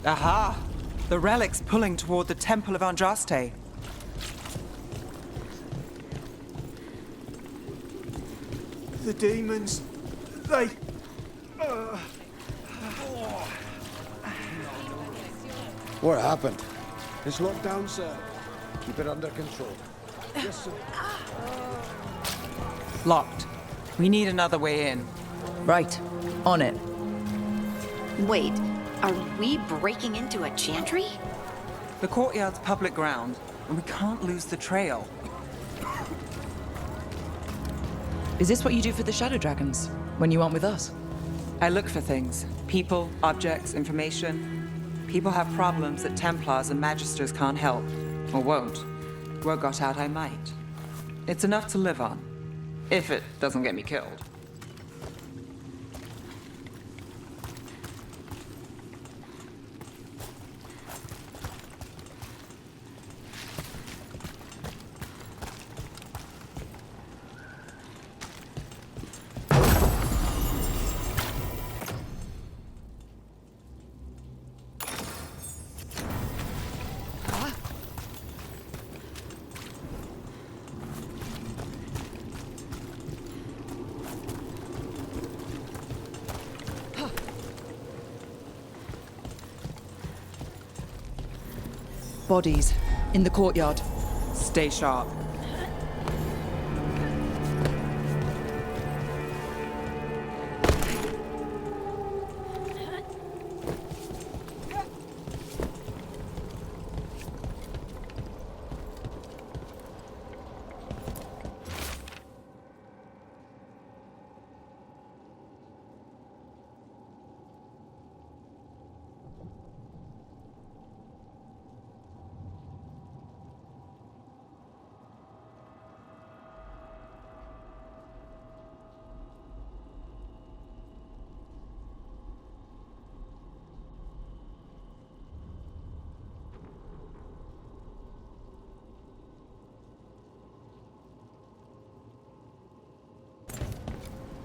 Aha! The relic's pulling toward the Temple of Andraste. The demons, they... What happened? It's locked down, sir. Keep it under control. Yes, sir. Locked. We need another way in. Right. On it. Wait, are we breaking into a chantry? The courtyard's public ground, and we can't lose the trail. Is this what you do for the Shadow Dragons, when you aren't with us? I look for things. People, objects, information. People have problems that Templars and Magisters can't help, or won't. Word got out I might. It's enough to live on, if it doesn't get me killed. Bodies. In the courtyard. Stay sharp.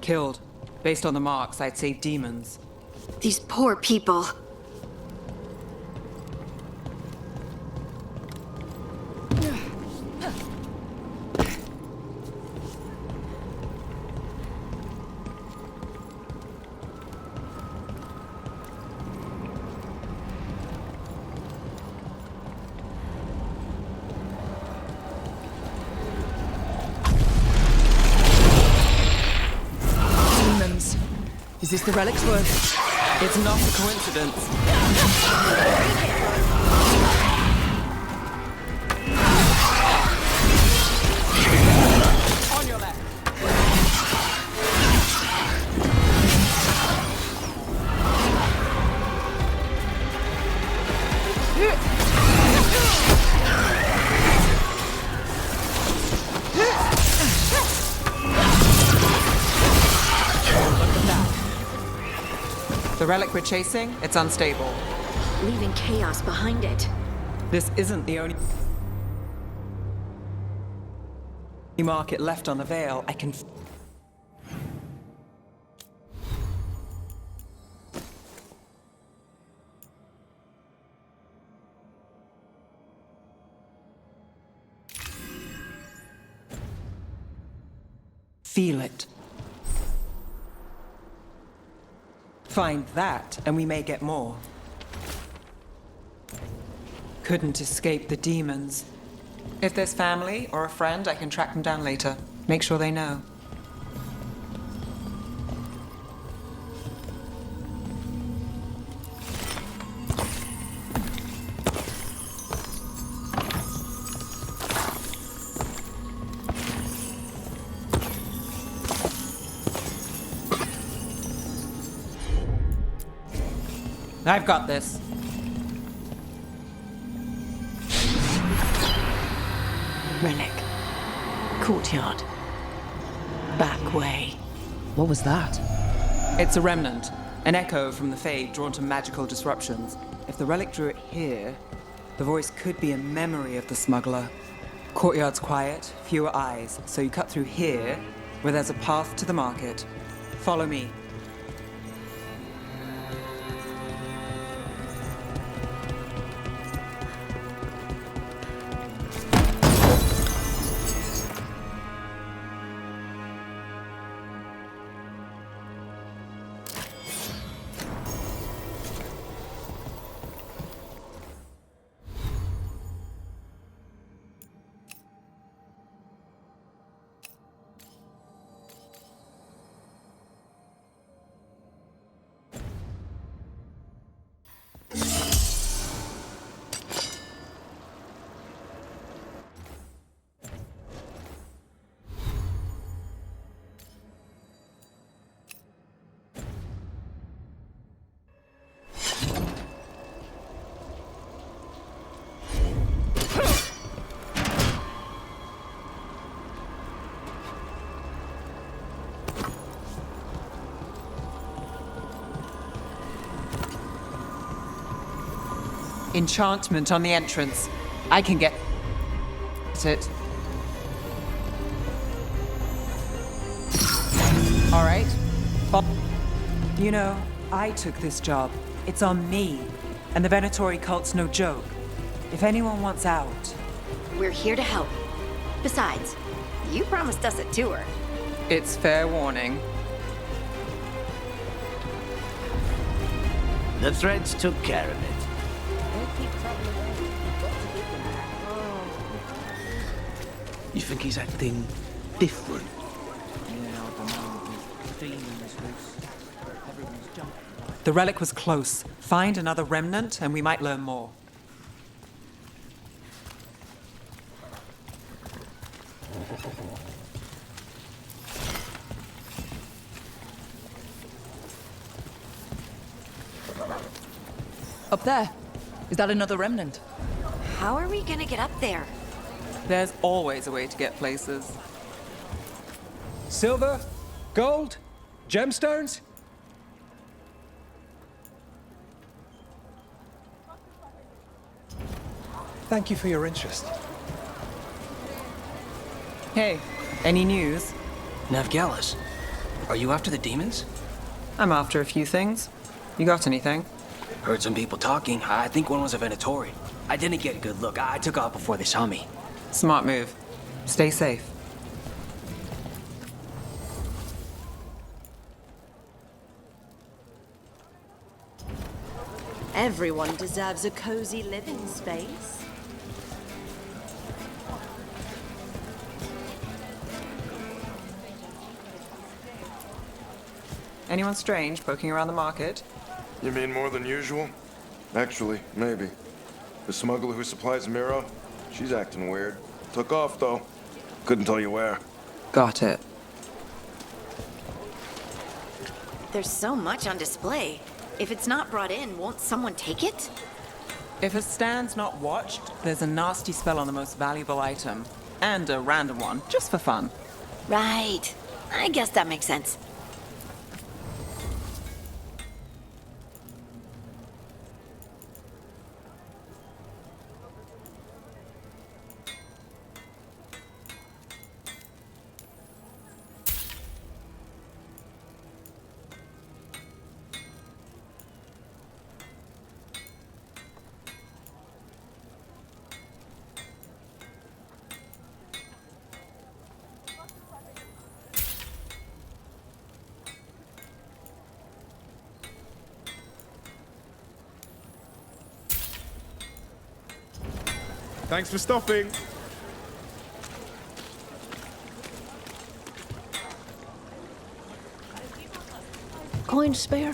Killed. Based on the marks, I'd say demons. These poor people. Is this the relic's work? It's not a coincidence. On your left. The relic we're chasing, it's unstable. Leaving chaos behind it. This isn't the only market left on the Veil. I can feel it. Find that, and we may get more. Couldn't escape the demons. If there's family or a friend, I can track them down later. Make sure they know. I've got this. Relic. Courtyard. Back way. What was that? It's a remnant. An echo from the Fade drawn to magical disruptions. If the relic drew it here, the voice could be a memory of the smuggler. Courtyard's quiet, fewer eyes, so you cut through here, where there's a path to the market. Follow me. Enchantment on the entrance. I can get it. All right. You know, I took this job. It's on me. And the Venatori cult's no joke. If anyone wants out... We're here to help. Besides, you promised us a tour. It's fair warning. The threads took care of it. You think he's acting different? The relic was close. Find another remnant and we might learn more. Up there. Is that another remnant? How are we gonna get up there? There's always a way to get places. Silver? Gold? Gemstones? Thank you for your interest. Hey, any news? Navgalis, are you after the demons? I'm after a few things. You got anything? Heard some people talking. I think one was a Venatori. I didn't get a good look. I took off before they saw me. Smart move. Stay safe. Everyone deserves a cozy living space. Anyone strange poking around the market? You mean more than usual? Actually, maybe. The smuggler who supplies Miro, she's acting weird. Took off, though. Couldn't tell you where. Got it. There's so much on display. If it's not brought in, won't someone take it? If a stand's not watched, there's a nasty spell on the most valuable item. And a random one, just for fun. Right. I guess that makes sense. Thanks for stopping. Coin to spare?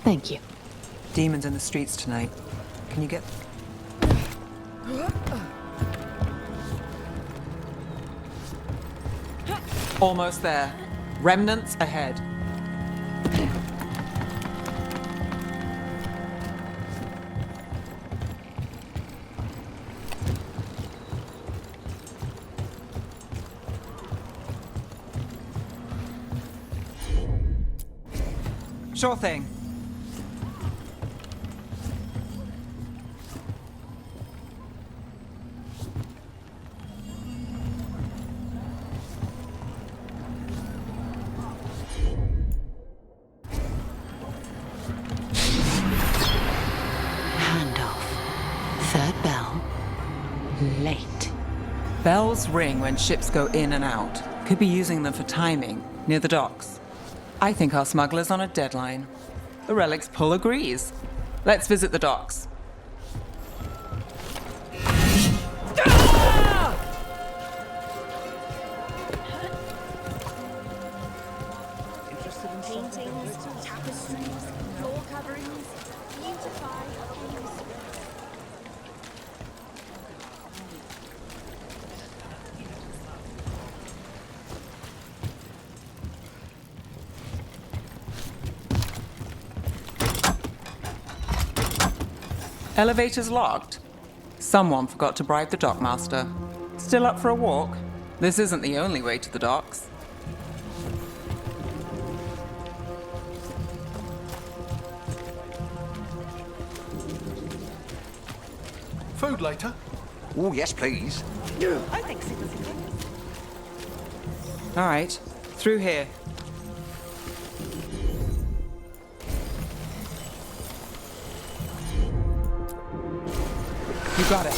Thank you. Demons in the streets tonight. Can you get... Almost there. Remnants ahead. Sure thing. Handoff. Third bell. Late. Bells ring when ships go in and out. Could be using them for timing, near the docks. I think our smuggler's on a deadline. The Relic's pull agrees. Let's visit the docks. Interested in paintings, tapestries, floor coverings, beautify things. Elevator's locked. Someone forgot to bribe the dockmaster. Still up for a walk? This isn't the only way to the docks. Food later? Oh, yes, please. I think so. All right, through here. You got it.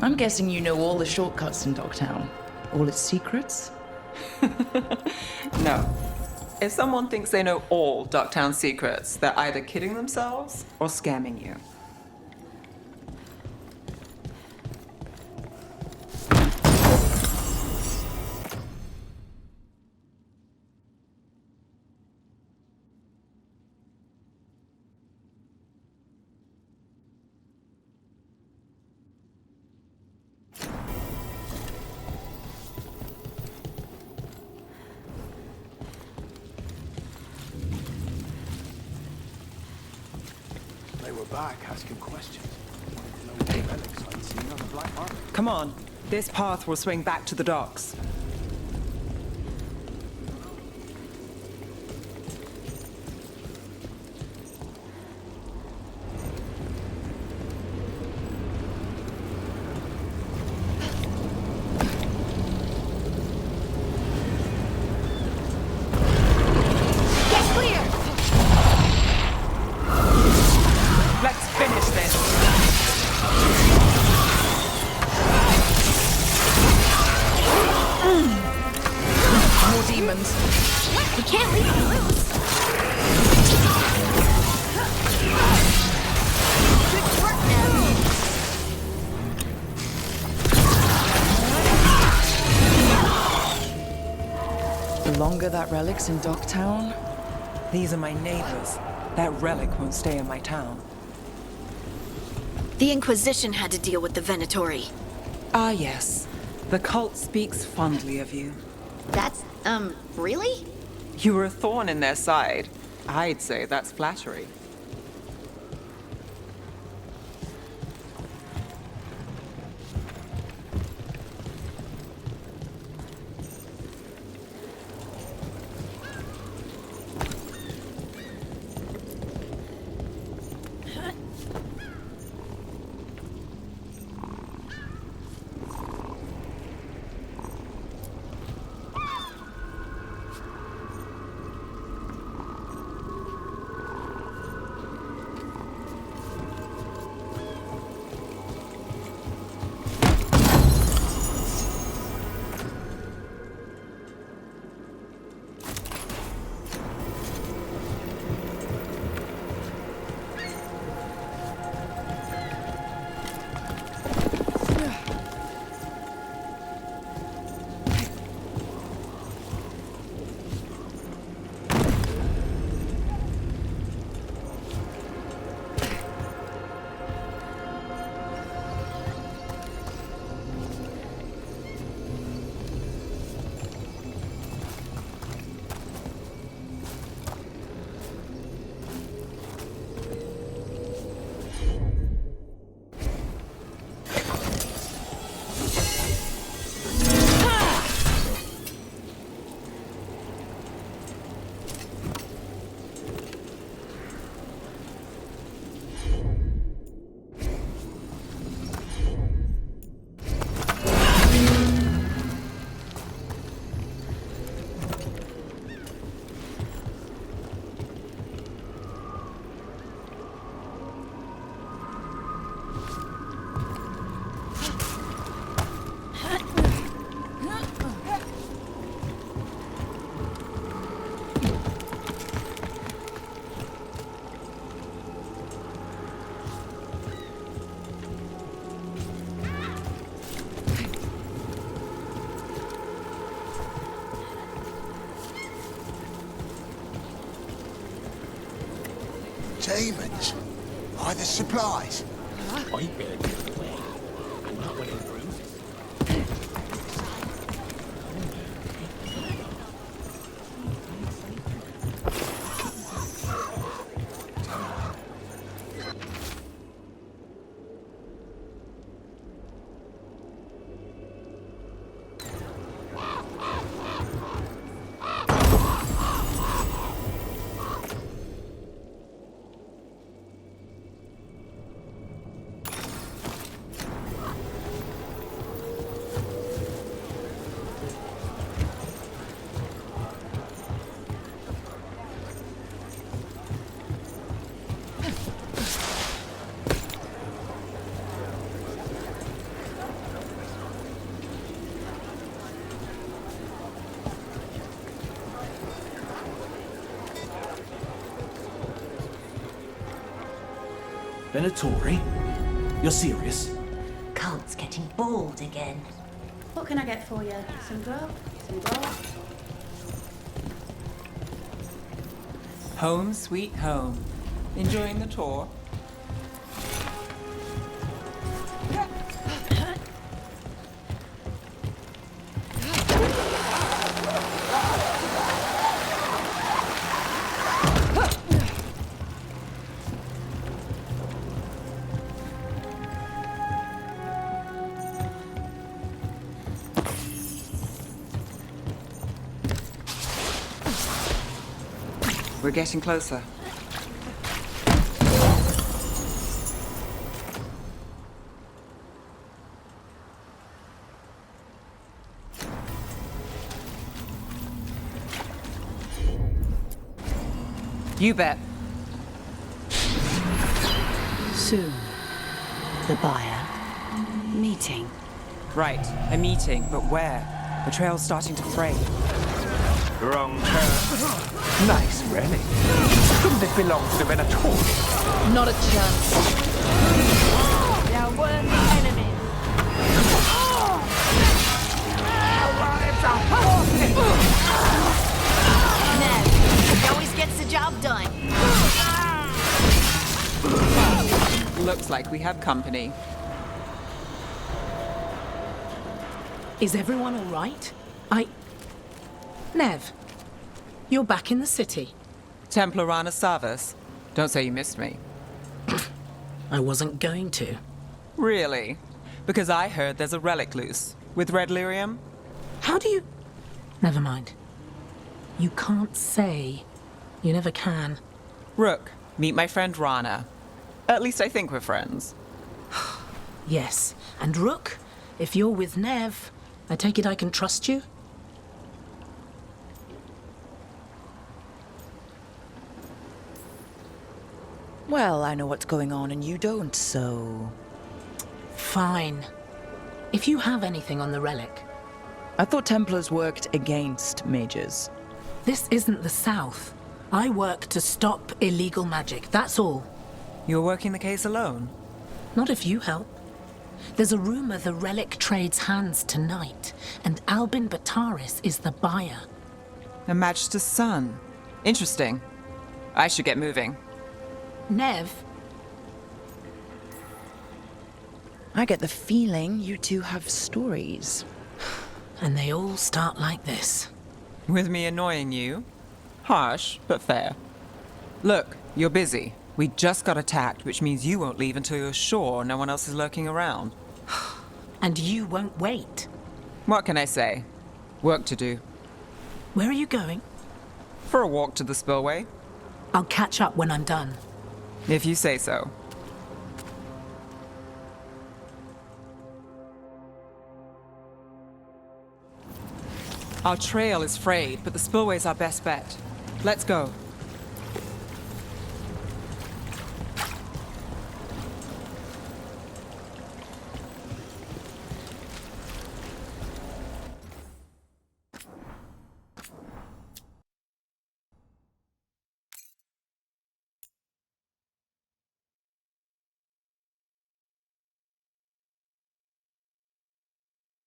I'm guessing you know all the shortcuts in Dogtown. All its secrets? No. If someone thinks they know all Ducktown secrets, they're either kidding themselves or scamming you. They were back asking questions. Wanted to know what relics I'd seen on the Black Market. Come on, this path will swing back to the docks. longer that relic's in Docktown? These are my neighbors. That relic won't stay in my town. The Inquisition had to deal with the Venatori. Ah, yes. The cult speaks fondly of you. That's, really? You were a thorn in their side. I'd say that's flattery. Demons? Are the supplies? I better get away. I'm not one of the bruises. Venatori? You're serious? Cult's getting bold again. What can I get for you? Some grub? Some grub? Home sweet home. Enjoying the tour? We're getting closer. You bet. Soon. The buyer. Meeting. Right, a meeting, but where? The trail's starting to fray. Wrong turn. Nice relic. Couldn't it belong to the Venatori? Not a chance. They are worthy enemies. Our lives are gets the job done. Looks like we have company. Is everyone all right? Nev, you're back in the city. Templar Rana Savas. Don't say you missed me. I wasn't going to. Really? Because I heard there's a relic loose. With red lyrium? How do you... Never mind. You can't say. You never can. Rook, meet my friend Rana. At least I think we're friends. Yes, and Rook, if you're with Nev, I take it I can trust you? Well, I know what's going on and you don't, so... Fine. If you have anything on the relic... I thought Templars worked against mages. This isn't the South. I work to stop illegal magic, that's all. You're working the case alone? Not if you help. There's a rumor the relic trades hands tonight, and Albin Bataris is the buyer. A Magister's son. Interesting. I should get moving. Nev? I get the feeling you two have stories. And they all start like this. With me annoying you? Harsh, but fair. Look, you're busy. We just got attacked, which means you won't leave until you're sure no one else is lurking around. And you won't wait. What can I say? Work to do. Where are you going? For a walk to the spillway. I'll catch up when I'm done. If you say so. Our trail is frayed, but the spillway's our best bet. Let's go.